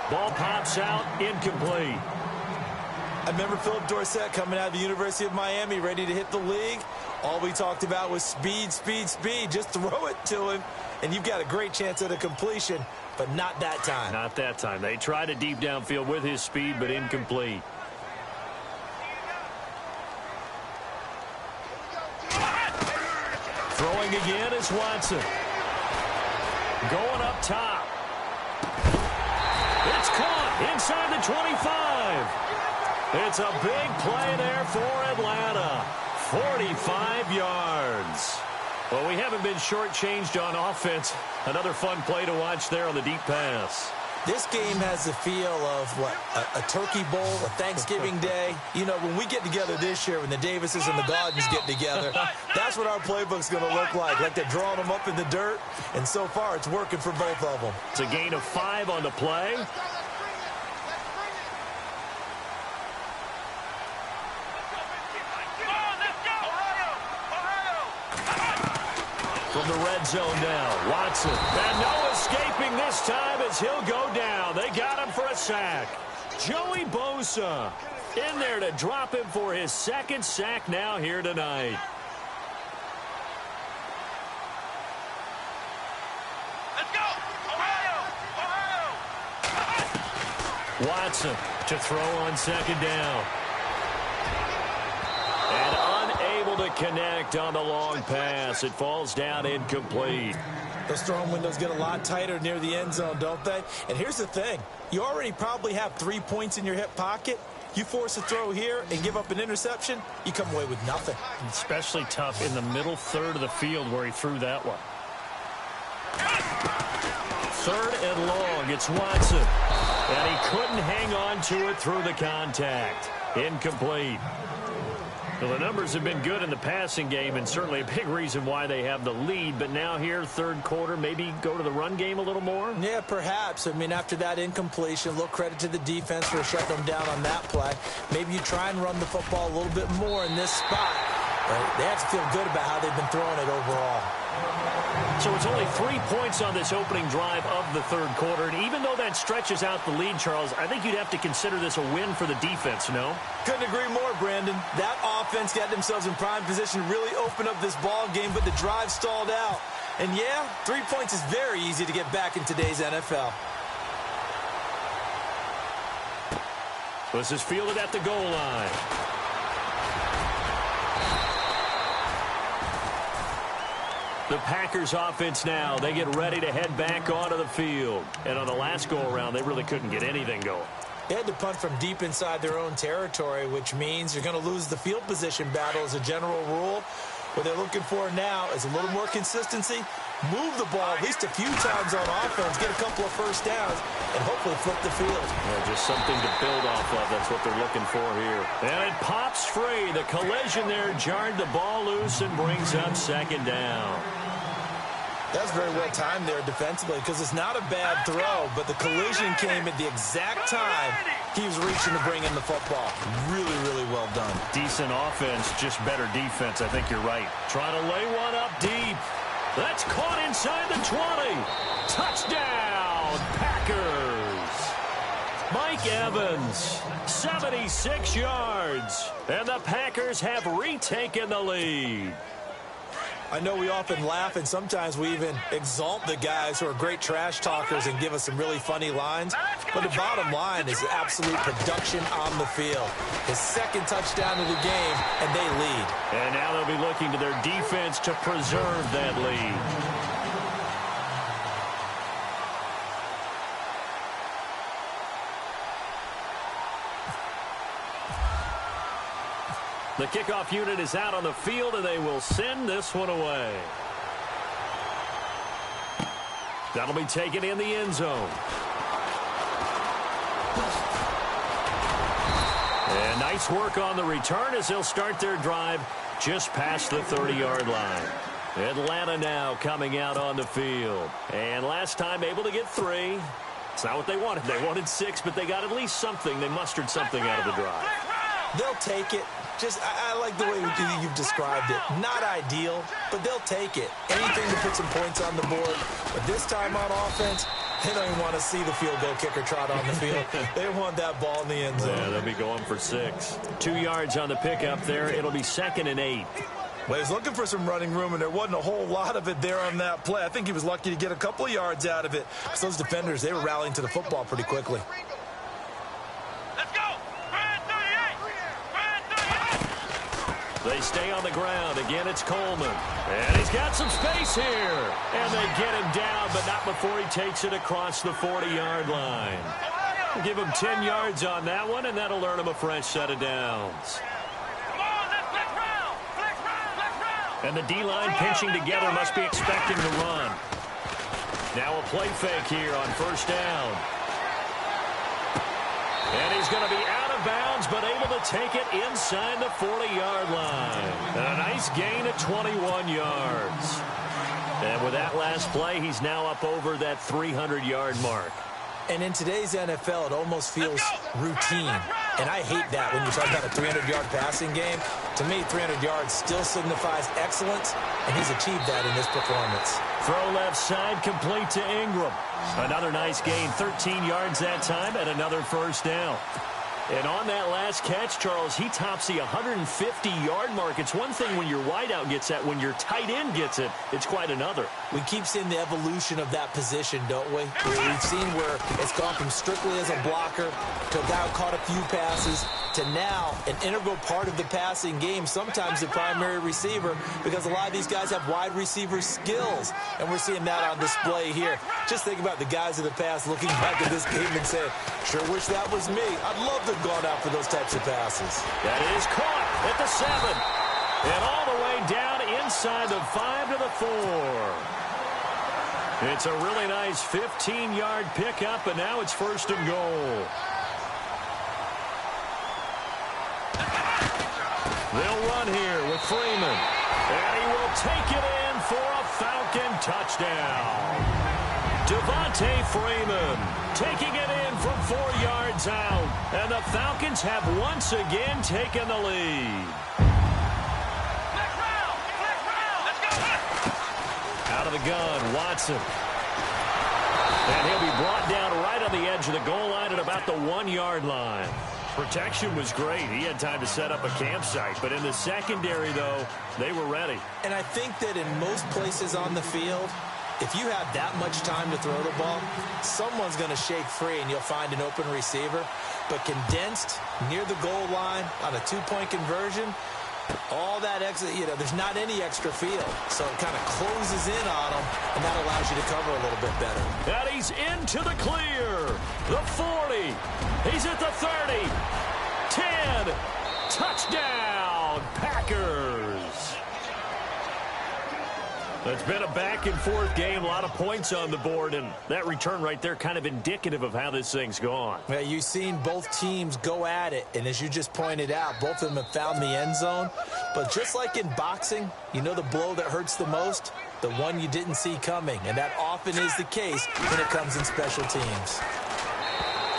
S2: Ball pops out. Incomplete.
S3: I remember Philip Dorsett coming out of the University of Miami, ready to hit the league. All we talked about was speed, speed, speed. Just throw it to him, and you've got a great chance at a completion, but not that time.
S2: Not that time. They tried it deep downfield with his speed, but incomplete. Throwing again is Watson. Going up top. It's caught inside the 25. It's a big play there for Atlanta. 45 yards. Well, we haven't been shortchanged on offense. Another fun play to watch there on the deep pass.
S3: This game has the feel of, what, a turkey bowl, a Thanksgiving day. You know, when we get together this year, when the Davises and the Gardens get together, that's what our playbook's going to look like. Like they're drawing them up in the dirt, and so far it's working for both of them.
S2: It's a gain of 5 on the play. From the red zone now, Watson. And no escaping this time as he'll go down. They got him for a sack. Joey Bosa in there to drop him for his 2nd sack now here tonight.
S4: Let's go! Ohio!
S2: Watson to throw on 2nd down. And unable to connect on the long pass. It falls down incomplete.
S3: Those throwing windows get a lot tighter near the end zone, don't they? And here's the thing. You already probably have 3 points in your hip pocket. You force a throw here and give up an interception, you come away with nothing.
S2: Especially tough in the middle third of the field where he threw that one. 3rd and long. It's Watson. And he couldn't hang on to it through the contact. Incomplete. Well, the numbers have been good in the passing game, and certainly a big reason why they have the lead. But now here, 3rd quarter, maybe go to the run game a little more?
S3: Yeah, perhaps. I mean, after that incompletion, a little credit to the defense for shutting them down on that play. Maybe you try and run the football a little bit more in this spot. Right? They have to feel good about how they've been throwing it overall.
S2: So it's only 3 points on this opening drive of the 3rd quarter. And even though that stretches out the lead, Charles, I think you'd have to consider this a win for the defense, no?
S3: Couldn't agree more, Brandon. That offense got themselves in prime position to really open up this ball game, but the drive stalled out. And yeah, 3 points is very easy to get back in today's NFL.
S2: This is fielded at the goal line. The Packers offense now, they get ready to head back onto the field. And on the last go-around, they really couldn't get anything going.
S3: They had to punt from deep inside their own territory, which means you're going to lose the field position battle as a general rule. What they're looking for now is a little more consistency, move the ball at least a few times on offense, get a couple of 1st downs, and hopefully flip the field.
S2: Yeah, just something to build off of. That's what they're looking for here. And it pops free. The collision there jarred the ball loose and brings up 2nd down.
S3: That's very well timed there defensively because it's not a bad throw, but the collision came at the exact time he was reaching to bring in the football. Really, really well done.
S2: Decent offense, just better defense. I think you're right. Trying to lay one up deep. That's caught inside the 20. Touchdown, Packers. Mike Evans, 76 yards. And the Packers have retaken the lead.
S3: I know we often laugh, and sometimes we even exalt the guys who are great trash talkers and give us some really funny lines. But the bottom line is absolute production on the field. His 2nd touchdown of the game, and they lead.
S2: And now they'll be looking to their defense to preserve that lead. The kickoff unit is out on the field, and they will send this one away. That'll be taken in the end zone. And nice work on the return as they'll start their drive just past the 30-yard line. Atlanta now coming out on the field. And last time able to get 3. It's not what they wanted. They wanted 6, but they got at least something. They mustered something out of the drive.
S3: They'll take it. I like the way you've described it. Not ideal, but they'll take it. Anything to put some points on the board. But this time on offense, they don't even want to see the field goal kicker trot on the field. They want that ball in the end zone.
S2: Yeah, they'll be going for 6. 2 yards on the pickup there. It'll be 2nd and 8.
S3: Well, he's looking for some running room, and there wasn't a whole lot of it there on that play. I think he was lucky to get a couple of yards out of it. Because those defenders, they were rallying to the football pretty quickly.
S2: They stay on the ground. Again, it's Coleman. And he's got some space here. And they get him down, but not before he takes it across the 40-yard line. We'll give him 10 yards on that one, and that'll earn him a fresh set of downs. And the D-line pinching together must be expecting to run. Now a play fake here on first down. And he's going to be out of bounds, but able to take it inside the 40-yard line. And a nice gain of 21 yards. And with that last play, he's now up over that 300-yard mark.
S3: And in today's NFL, it almost feels routine. And I hate that when you talk about a 300-yard passing game. To me, 300 yards still signifies excellence, and he's achieved that in this performance.
S2: Throw left side, complete to Ingram. Another nice gain, 13 yards that time, and another first down. And on that last catch, Charles, he tops the 150-yard mark. It's one thing when your wideout gets that. When your tight end gets it, it's quite another.
S3: We keep seeing the evolution of that position, don't we? We've seen where it's gone from strictly as a blocker to a guy who caught a few passes to now an integral part of the passing game, sometimes the primary receiver, because a lot of these guys have wide receiver skills, and we're seeing that on display here. Just think about the guys of the past looking back at this game and saying, sure wish that was me. I'd love to have gone out for those types of passes.
S2: That is caught at the 7. And all the way down inside the 5 to the 4. It's a really nice 15-yard pickup, and now it's first and goal. They'll run here with Freeman. And he will take it in for a Falcon touchdown. Devontae Freeman taking it in from 4 yards out. And the Falcons have once again taken the lead. Out of the gun, Watson. And he'll be brought down right on the edge of the goal line at about the 1-yard line. Protection was great. He had time to set up a campsite. But in the secondary, though, they were ready.
S3: And I think that in most places on the field, if you have that much time to throw the ball, someone's going to shake free and you'll find an open receiver. But condensed near the goal line on a 2-point conversion, all that extra, there's not any extra field. So it kind of closes in on them, and that allows you to cover a little bit better.
S2: And he's into the clear. The 40. He's at the 30. 10. Touchdown, Packers. It's been a back-and-forth game, a lot of points on the board, and that return right there kind of indicative of how this thing's gone.
S3: Yeah, you've seen both teams go at it, and as you just pointed out, both of them have found the end zone. But just like in boxing, the blow that hurts the most? The one you didn't see coming, and that often is the case when it comes in special teams.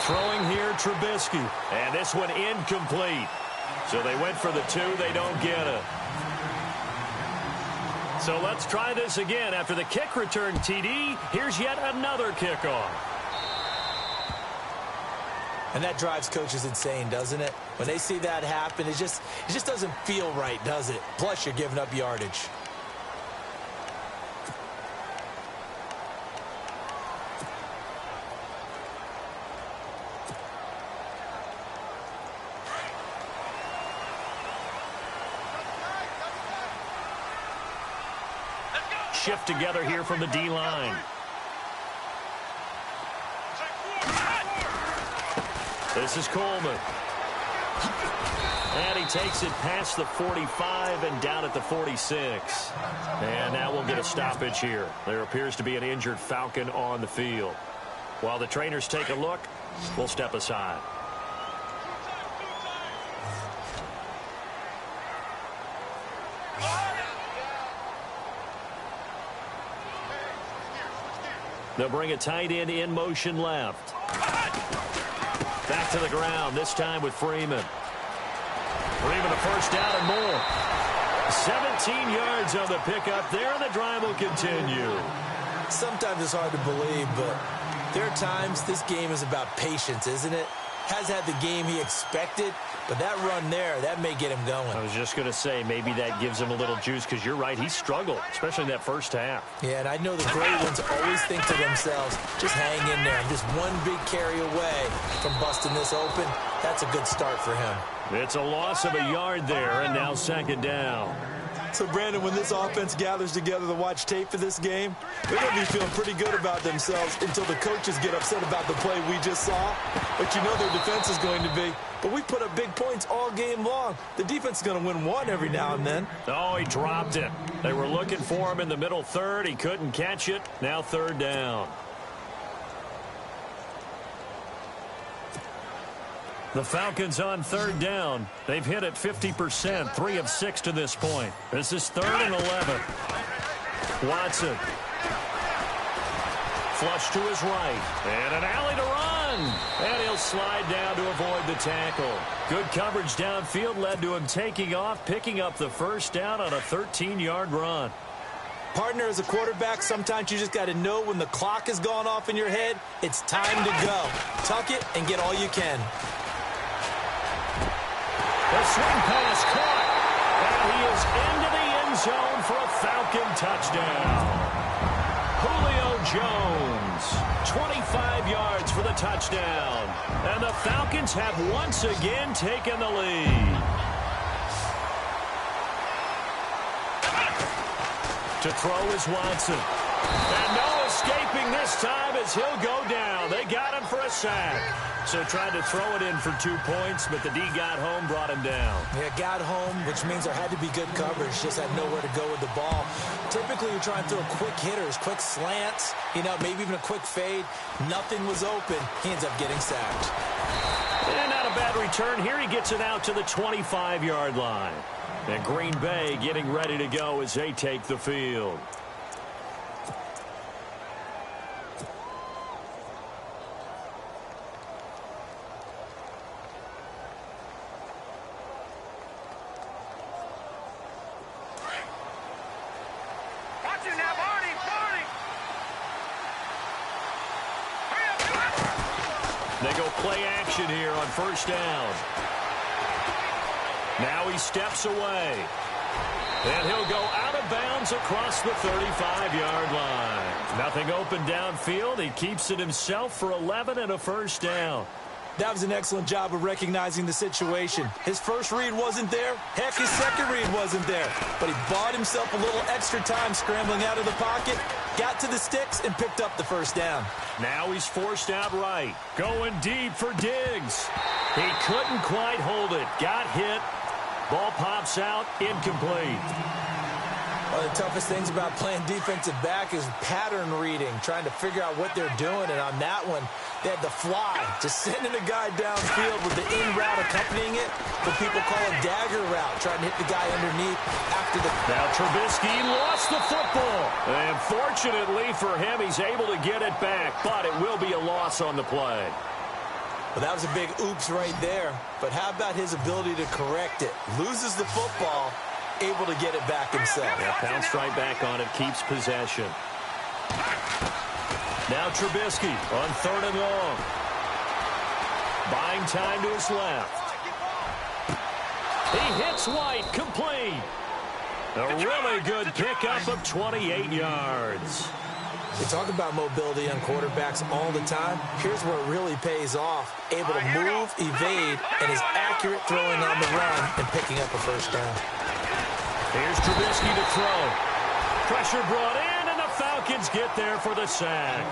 S2: Throwing here, Trubisky, and this one incomplete. So they went for the 2, they don't get it. So let's try this again. After the kick return TD, here's yet another kickoff.
S3: And that drives coaches insane, doesn't it? When they see that happen, it just doesn't feel right, does it? Plus, you're giving up yardage.
S2: Shift together here from the D-line. This is Coleman. And he takes it past the 45 and down at the 46. And now we'll get a stoppage here. There appears to be an injured Falcon on the field. While the trainers take a look, we'll step aside. They'll bring a tight end in motion left. Back to the ground, this time with Freeman. Freeman a first down and more. 17 yards on the pickup there, and the drive will continue.
S3: Sometimes it's hard to believe, but there are times this game is about patience, isn't it? Has had the game he expected, but that run there, that may get him going.
S2: I was just going to say, maybe that gives him a little juice, because you're right, he struggled, especially in that first half.
S3: Yeah, and I know the great ones always think to themselves, just hang in there. I'm just one big carry away from busting this open. That's a good start for him.
S2: It's a loss of a yard there, and now second down.
S3: So, Brandon, when this offense gathers together to watch tape for this game, they're going to be feeling pretty good about themselves until the coaches get upset about the play we just saw. But you know their defense is going to be. But we put up big points all game long. The defense is going to win one every now and then.
S2: Oh, he dropped it. They were looking for him in the middle third. He couldn't catch it. Now third down. The Falcons on third down. They've hit it 50%, 3 of 6 to this point. This is 3rd and 11. Watson. Flush to his right. And an alley to run. And he'll slide down to avoid the tackle. Good coverage downfield led to him taking off, picking up the first down on a 13-yard run.
S3: Partner, as a quarterback, sometimes you just got to know when the clock has gone off in your head, it's time to go. Tuck it and get all you can.
S2: The swing pass caught, and he is into the end zone for a Falcon touchdown. Julio Jones, 25 yards for the touchdown, and the Falcons have once again taken the lead. To throw is Watson, and no escaping this time as he'll go down. They got him for a sack. So tried to throw it in for 2 points, but the D got home, brought him down.
S3: Yeah, got home, which means there had to be good coverage. Just had nowhere to go with the ball. Typically, you're trying to throw quick hitters, quick slants, maybe even a quick fade. Nothing was open. He ends up getting sacked.
S2: And not a bad return here. He gets it out to the 25-yard line. And Green Bay getting ready to go as they take the field. They go play action here on first down. Now he steps away. And he'll go out of bounds across the 35-yard line. Nothing open downfield. He keeps it himself for 11 and a first down.
S3: That was an excellent job of recognizing the situation. His first read wasn't there. Heck, his second read wasn't there. But he bought himself a little extra time scrambling out of the pocket, got to the sticks, and picked up the first down.
S2: Now he's forced out right. Going deep for Diggs. He couldn't quite hold it. Got hit. Ball pops out. Incomplete.
S3: One of the toughest things about playing defensive back is pattern reading, trying to figure out what they're doing. And on that one, they had the fly, just sending a guy downfield with the in route accompanying it. What people call a dagger route, trying to hit the guy underneath after the...
S2: Now Trubisky lost the football. And fortunately for him, he's able to get it back. But it will be a loss on the play.
S3: Well, that was a big oops right there. But how about his ability to correct it? Loses the football, able to get it back himself.
S2: Yeah, pounced right back on it, keeps possession. Now Trubisky on 3rd and long. Buying time to his left. He hits White, complete. A really good pickup of 28 yards.
S3: We talk about mobility on quarterbacks all the time. Here's where it really pays off. Able to move, evade, and is accurate throwing on the run and picking up a first down.
S2: Here's Trubisky to throw. Pressure brought in, and the Falcons get there for the sack.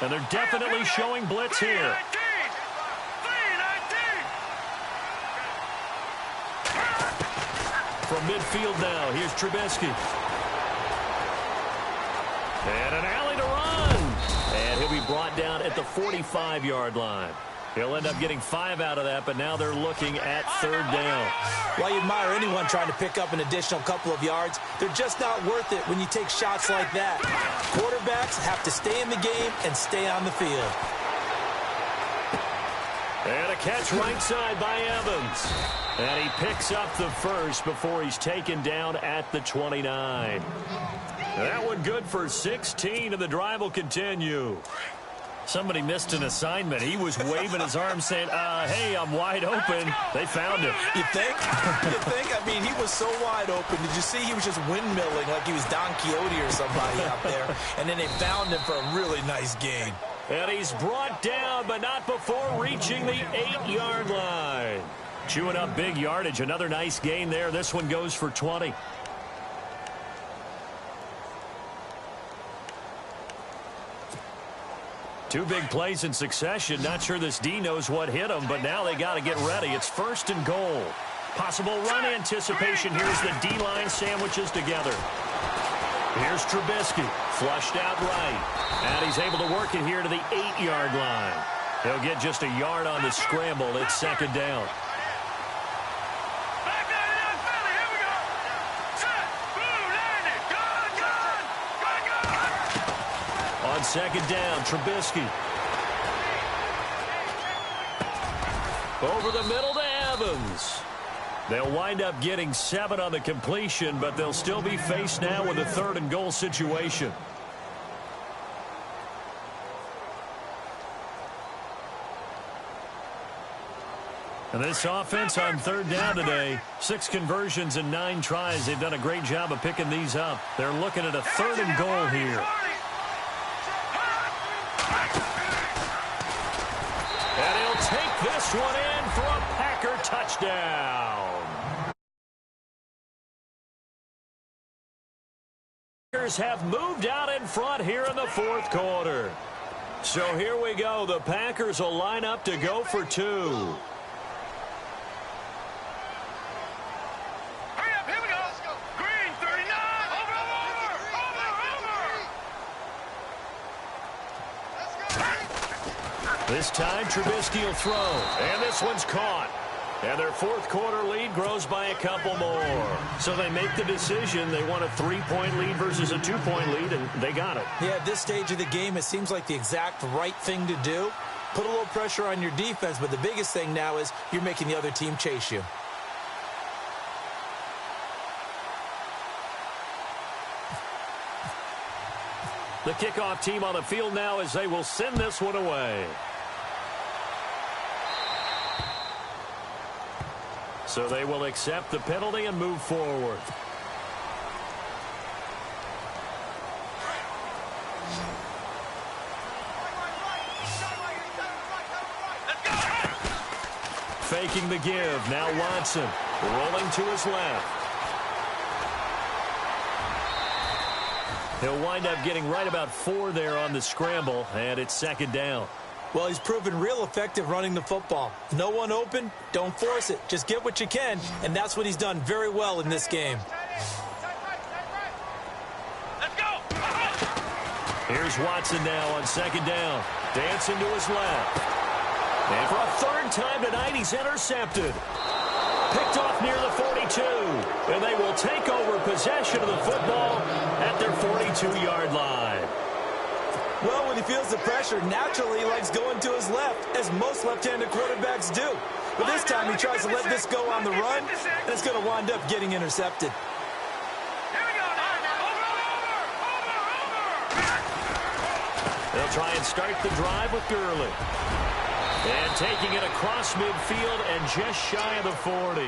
S2: And they're definitely showing blitz here. From midfield now, here's Trubisky. And an alley to run. And he'll be brought down at the 45-yard line. He'll end up getting 5 out of that, but now they're looking at 3rd down.
S3: Well, you admire anyone trying to pick up an additional couple of yards. They're just not worth it when you take shots like that. Quarterbacks have to stay in the game and stay on the field.
S2: And a catch right side by Evans. And he picks up the first before he's taken down at the 29. That one good for 16, and the drive will continue. Somebody missed an assignment. He was waving his arm saying, hey, I'm wide open. They found him.
S3: You think? You think? I mean, he was so wide open. Did you see he was just windmilling like he was Don Quixote or somebody out there? And then they found him for a really nice gain.
S2: And he's brought down, but not before reaching the 8-yard line. Chewing up big yardage. Another nice gain there. This one goes for 20. Two big plays in succession. Not sure this D knows what hit him, but now they got to get ready. It's 1st and goal. Possible run anticipation. Here's the D-line sandwiches together. Here's Trubisky. Flushed out right. And he's able to work it here to the 8-yard line. He'll get just a yard on the scramble. It's 2nd down. On 2nd down, Trubisky. Over the middle to Evans. They'll wind up getting 7 on the completion, but they'll still be faced now with a 3rd and goal situation. And this offense on 3rd down today, 6 conversions and 9 tries. They've done a great job of picking these up. They're looking at a 3rd and goal here. And he'll take this one in for a Packer touchdown. Packers have moved out in front here in the 4th quarter. So here we go. The Packers will line up to go for 2. This time, Trubisky will throw, and this one's caught. And their 4th quarter lead grows by a couple more. So they make the decision. They want a 3-point lead versus a 2-point lead, and they got it.
S3: Yeah, at this stage of the game, it seems like the exact right thing to do. Put a little pressure on your defense, but the biggest thing now is you're making the other team chase you.
S2: The kickoff team on the field now as they will send this one away. So they will accept the penalty and move forward. Faking the give. Now Watson rolling to his left. He'll wind up getting right about 4 there on the scramble, and it's 2nd down.
S3: Well, he's proven real effective running the football. No one open, don't force it. Just get what you can, and that's what he's done very well in this game.
S4: Let's go!
S2: Here's Watson now on 2nd down. Dancing to his left. And for a 3rd time tonight, he's intercepted. Picked off near the 42. And they will take over possession of the football at their 42-yard line.
S3: Well, when he feels the pressure, naturally he likes going to his left, as most left-handed quarterbacks do. But this time he tries to let this go on the run, and it's going to wind up getting intercepted.
S2: They'll try and start the drive with Gurley. And taking it across midfield and just shy of the 40.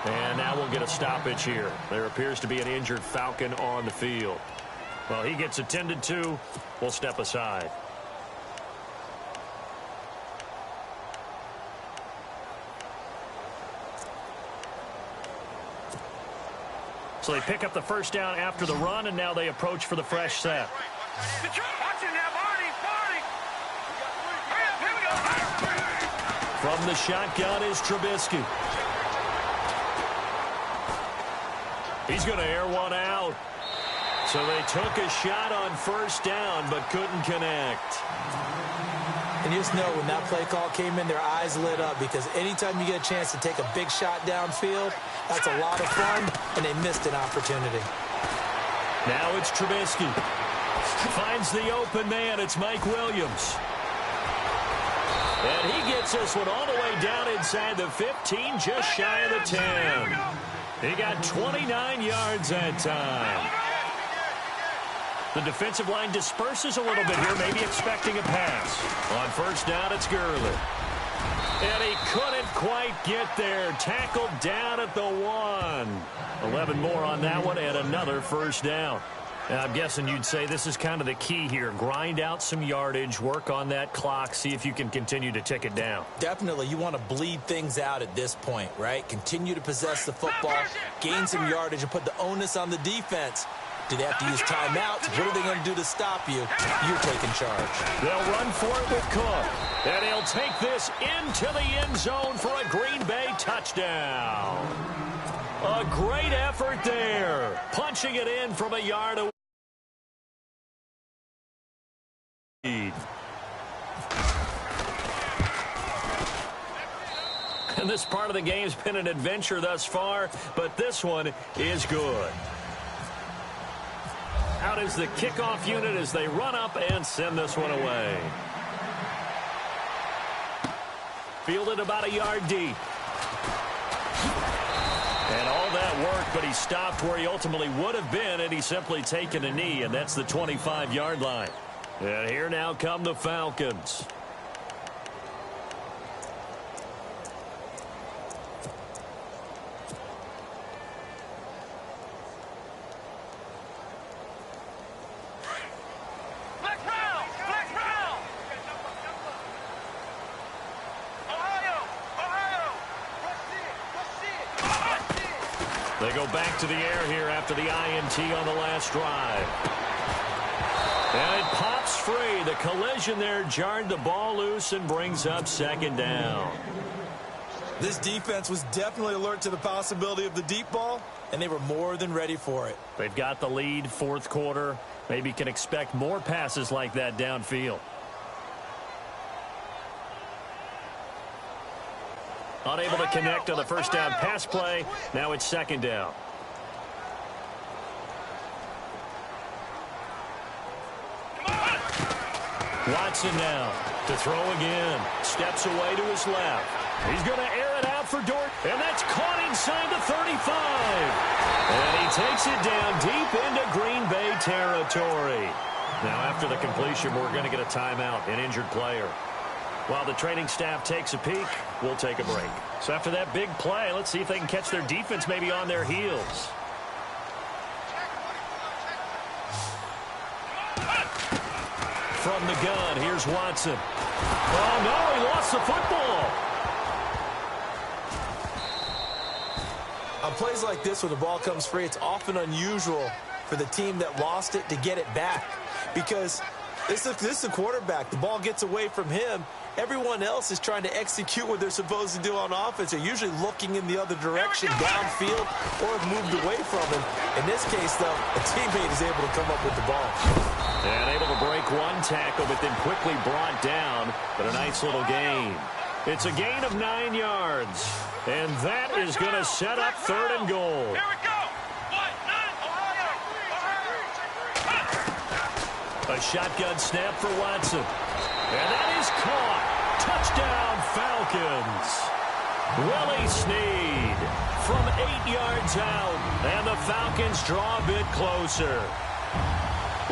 S2: And now we'll get a stoppage here. There appears to be an injured Falcon on the field. Well, he gets attended to. We'll step aside. So they pick up the 1st down after the run, and now they approach for the fresh set. From the shotgun is Trubisky. He's going to air one out. So they took a shot on first down but couldn't connect.
S3: And you just know when that play call came in, their eyes lit up, because anytime you get a chance to take a big shot downfield, that's a lot of fun, and they missed an opportunity.
S2: Now it's Trubisky. Finds the open man. It's Mike Williams. And he gets this one all the way down inside the 15, just shy of the 10. He got 29 yards that time. The defensive line disperses a little bit here, maybe expecting a pass. On first down, it's Gurley. And he couldn't quite get there. Tackled down at the 1. 11 more on that one and another first down. And I'm guessing you'd say this is kind of the key here. Grind out some yardage, work on that clock, see if you can continue to tick it down.
S3: Definitely. You want to bleed things out at this point, right? Continue to possess the football, gain some yardage, and put the onus on the defense. Do they have to use timeouts? What are they going to do to stop you? You're taking charge.
S2: They'll run for it with Cook. And he'll take this into the end zone for a Green Bay touchdown. A great effort there. Punching it in from a yard away. And this part of the game's been an adventure thus far, but this one is good. Out is the kickoff unit as they run up and send this one away. Fielded about a yard deep. And all that work, but he stopped where he ultimately would have been, and he's simply taken a knee, and that's the 25-yard line. And here now come the Falcons. They go back to the air here after the INT on the last drive. And it pops free. The collision there jarred the ball loose and brings up second down.
S3: This defense was definitely alert to the possibility of the deep ball, and they were more than ready for it.
S2: They've got the lead, fourth quarter. Maybe can expect more passes like that downfield. Unable to connect on the first down pass play. Now it's second down. Watson now to throw again. Steps away to his left. He's going to air it out for Dort. And that's caught inside the 35. And he takes it down deep into Green Bay territory. Now after the completion, we're going to get a timeout, an injured player. While the training staff takes a peek, we'll take a break. So after that big play, let's see if they can catch their defense maybe on their heels. From the gun, here's Watson. Oh, no, he lost the football.
S3: On plays like this where the ball comes free, it's often unusual for the team that lost it to get it back. Because this is a quarterback. The ball gets away from him. Everyone else is trying to execute what they're supposed to do on offense. They're usually looking in the other direction, downfield, or have moved away from him. In this case, though, a teammate is able to come up with the ball.
S2: And able to break one tackle, but then quickly brought down. But a nice little gain. It's a gain of 9 yards. And that is going to set up third and goal.
S4: Here we go.
S2: A shotgun snap for Watson. And that is caught. Touchdown, Falcons. Willie Snead from 8 yards out. And the Falcons draw a bit closer.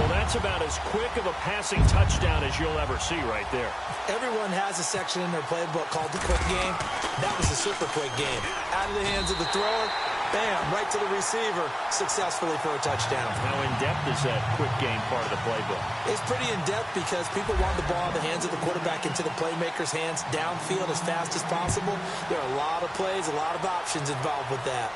S2: Well, that's about as quick of a passing touchdown as you'll ever see right there.
S3: Everyone has a section in their playbook called the quick game. That was a super quick game. Out of the hands of the thrower, bam, right to the receiver, successfully for a touchdown.
S2: How in-depth is that quick game part of the playbook?
S3: It's pretty in-depth because people want the ball in the hands of the quarterback into the playmaker's hands downfield as fast as possible. There are a lot of plays, a lot of options involved with that.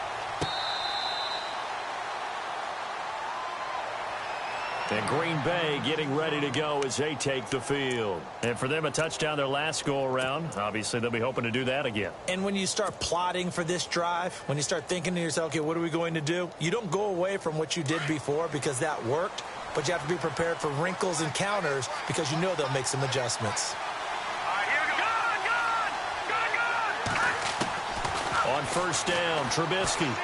S2: And Green Bay getting ready to go as they take the field. And for them, a touchdown their last go-around. Obviously, they'll be hoping to do that again.
S3: And when you start plotting for this drive, when you start thinking to yourself, okay, what are we going to do? You don't go away from what you did before because that worked, but you have to be prepared for wrinkles and counters because you know they'll make some adjustments.
S2: On first down, Trubisky.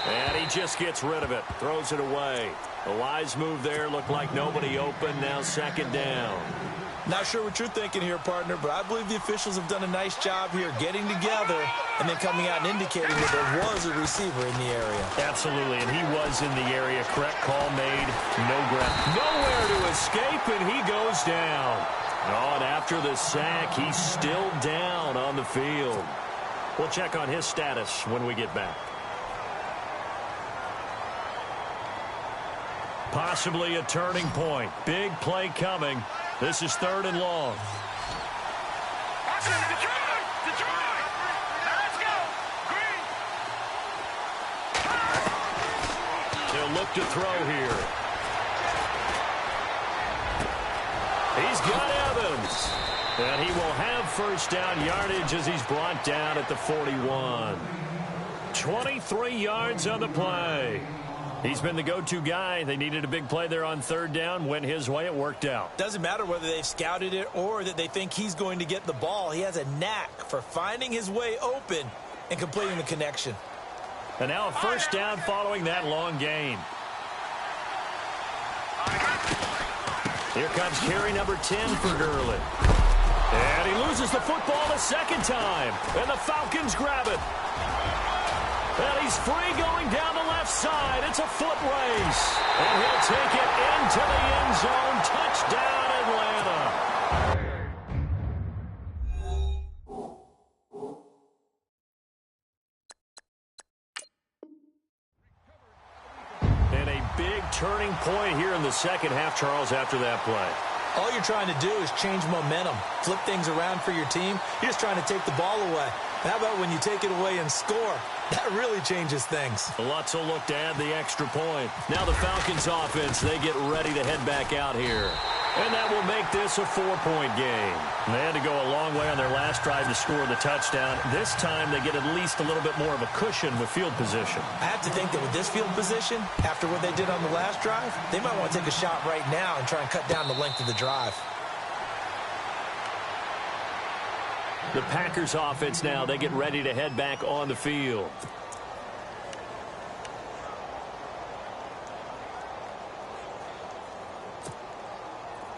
S2: And he just gets rid of it, throws it away. A wise move there, looked like nobody open, now second down.
S3: Not sure what you're thinking here, partner, but I believe the officials have done a nice job here getting together and then coming out and indicating that there was a receiver in the area.
S2: Absolutely, and he was in the area. Correct call made, no ground. Nowhere to escape, and he goes down. Oh, and after the sack, he's still down on the field. We'll check on his status when we get back. Possibly a turning point. Big play coming. This is 3rd and long. He'll look to throw here. He's got Evans. And he will have first down yardage as he's brought down at the 41. 23 yards on the play. He's been the go-to guy. They needed a big play there on 3rd down. Went his way. It worked out.
S3: Doesn't matter whether they've scouted it or that they think he's going to get the ball. He has a knack for finding his way open and completing the connection.
S2: And now a first down following that long gain. Here comes carry number 10 for Gurley. And he loses the football a second time. And the Falcons grab it. And he's free going down the left side. It's a foot race. And he'll take it into the end zone. Touchdown, Atlanta. And a big turning point here in the second half, Charles, after that play.
S3: All you're trying to do is change momentum, flip things around for your team. You're just trying to take the ball away. How about when you take it away and score? That really changes things.
S2: Lots of look to add the extra point. Now the Falcons offense, they get ready to head back out here. And that will make this a 4-point game. They had to go a long way on their last drive to score the touchdown. This time they get at least a little bit more of a cushion with field position.
S3: I have to think that with this field position, after what they did on the last drive, they might want to take a shot right now and try and cut down the length of the drive.
S2: The Packers offense now, they get ready to head back on the field.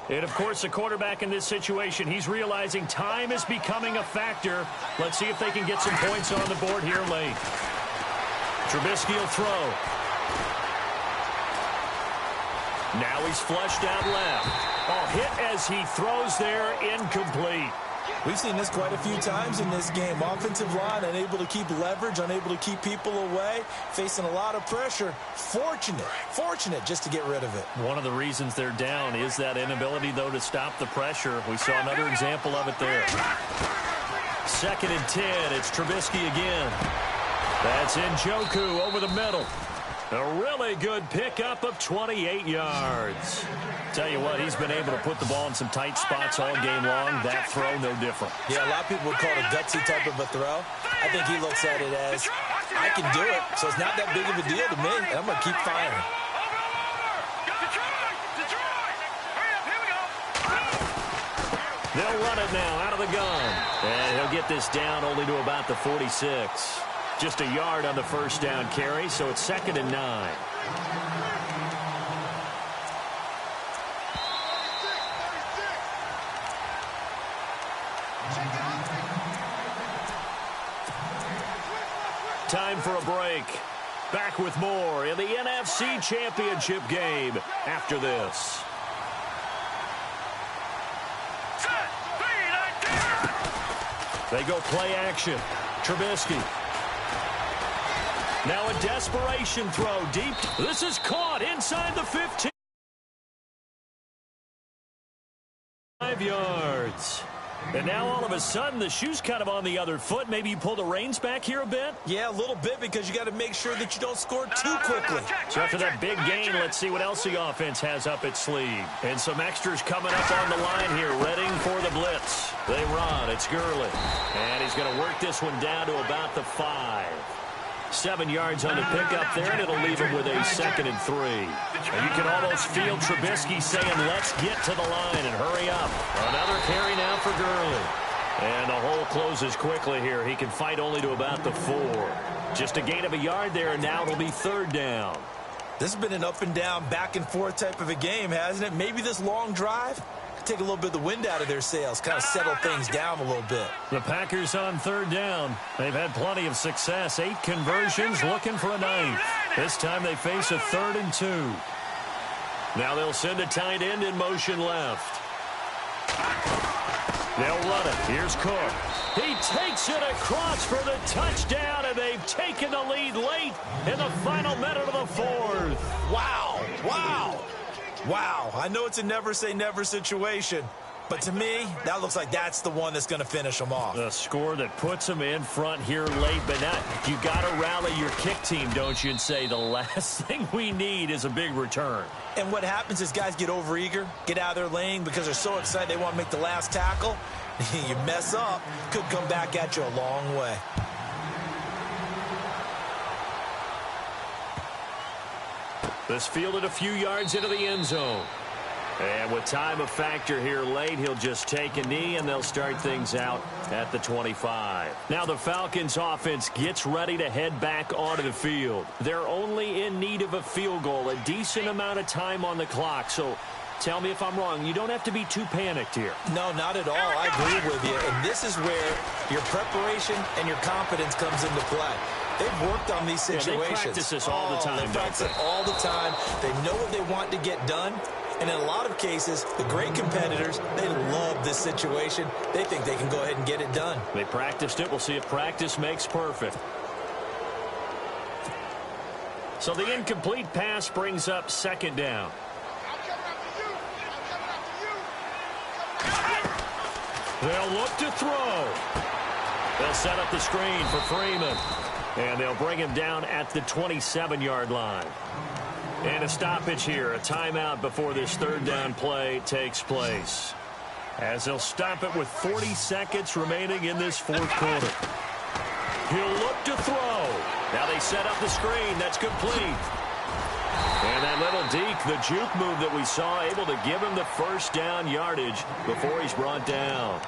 S2: And, of course, the quarterback in this situation, he's realizing time is becoming a factor. Let's see if they can get some points on the board here late. Trubisky will throw. Now he's flushed out left. Oh, hit as he throws there, incomplete.
S3: We've seen this quite a few times in this game. Offensive line unable to keep leverage, unable to keep people away, facing a lot of pressure. Fortunate just to get rid of it.
S2: One of the reasons they're down is that inability, though, to stop the pressure. We saw another example of it there. 2nd and 10. It's Trubisky again. That's Njoku over the middle. A really good pickup of 28 yards. Tell you what, he's been able to put the ball in some tight spots all game long. That throw, no different.
S3: Yeah, a lot of people would call it a gutsy type of a throw. I think he looks at it as, I can do it, so it's not that big of a deal to me, and I'm going to keep firing.
S2: They'll run it now out of the gun. And he'll get this down only to about the 46. Just a yard on the first down carry, so it's 2nd and 9. Time for a break. Back with more in the NFC Championship game after this. They go play action. Trubisky. Now a desperation throw deep. This is caught inside the 15. 5 yards. And now all of a sudden the shoe's kind of on the other foot. Maybe you pull the reins back here a bit?
S3: Yeah, a little bit, because you got to make sure that you don't score too quickly.
S2: So after that big gain, let's see what else the offense has up its sleeve. And some extras coming up on the line here, readying for the blitz. They run. It's Gurley. And he's going to work this one down to about the 5. 7 yards on the pickup there, and it'll leave him with a 2nd and 3. And you can almost feel Trubisky saying, let's get to the line and hurry up. Another carry now for Gurley. And the hole closes quickly here. He can fight only to about the 4. Just a gain of a yard there, and now it'll be 3rd down.
S3: This has been an up and down, back and forth type of a game, hasn't it? Maybe this long drive take a little bit of the wind out of their sails, kind of settle things down a little bit.
S2: The Packers on 3rd down. They've had plenty of success. 8 conversions, looking for a 9th. This time they face a 3rd and 2. Now they'll send a tight end in motion left. They'll run it. Here's Cook. He takes it across for the touchdown, and they've taken the lead late in the final minute of the 4th.
S3: Wow. Wow. Wow, I know it's a never-say-never situation, but to me, that looks like that's the one that's going to finish them off.
S2: The score that puts them in front here late, but now you got to rally your kick team, don't you, and say the last thing we need is a big return.
S3: And what happens is guys get overeager, get out of their lane because they're so excited they want to make the last tackle. You mess up, could come back at you a long way.
S2: This fielded a few yards into the end zone. And with time a factor here late, he'll just take a knee, and they'll start things out at the 25. Now the Falcons offense gets ready to head back onto the field. They're only in need of a field goal, a decent amount of time on the clock. So tell me if I'm wrong. You don't have to be too panicked here.
S3: No, not at all. I agree with you. And this is where your preparation and your confidence comes into play. They've worked on these situations.
S2: Yeah, they practice this all the time.
S3: They practice it all the time. They know what they want to get done. And in a lot of cases, the great competitors, they love this situation. They think they can go ahead and get it done.
S2: They practiced it. We'll see if practice makes perfect. So the incomplete pass brings up 2nd down. They'll look to throw. They'll set up the screen for Freeman. And they'll bring him down at the 27-yard line. And a stoppage here, a timeout before this 3rd down play takes place. As they'll stop it with 40 seconds remaining in this 4th quarter. He'll look to throw. Now they set up the screen. That's complete. And that little deke, the juke move that we saw, able to give him the 1st down yardage before he's brought down.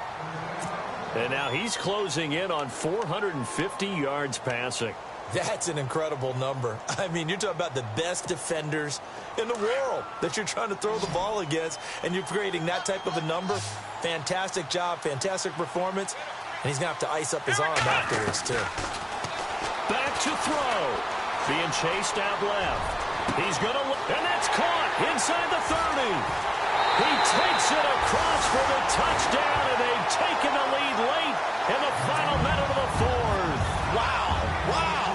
S2: And now he's closing in on 450 yards passing.
S3: That's an incredible number. I mean, you're talking about the best defenders in the world that you're trying to throw the ball against, and you're creating that type of a number. Fantastic job, fantastic performance, and he's going to have to ice up his arm afterwards, too.
S2: Back to throw. Being chased out left. He's going to look, and that's caught inside the 30. He takes it across for the touchdown, and they've taken the lead late in the final minute of the 4th.
S3: Wow. Wow.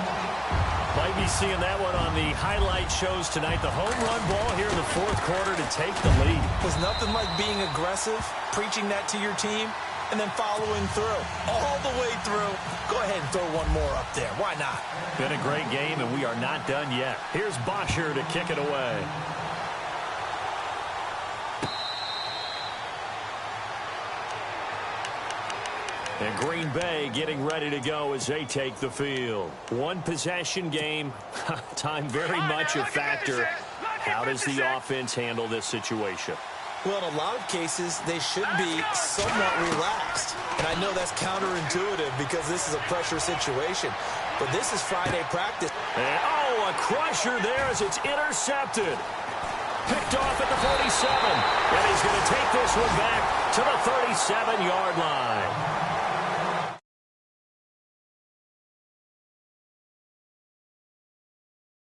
S2: Might be seeing that one on the highlight shows tonight. The home run ball here in the 4th quarter to take the lead.
S3: There's nothing like being aggressive, preaching that to your team, and then following through. All the way through. Go ahead and throw one more up there. Why not?
S2: Been a great game, and we are not done yet. Here's Bosher to kick it away. And Green Bay getting ready to go as they take the field. One possession game. Time very much a factor. How does the offense handle this situation?
S3: Well, in a lot of cases, they should be somewhat relaxed. And I know that's counterintuitive because this is a pressure situation. But this is Friday practice.
S2: And, oh, a crusher there as it's intercepted. Picked off at the 47. And he's going to take this one back to the 37-yard line.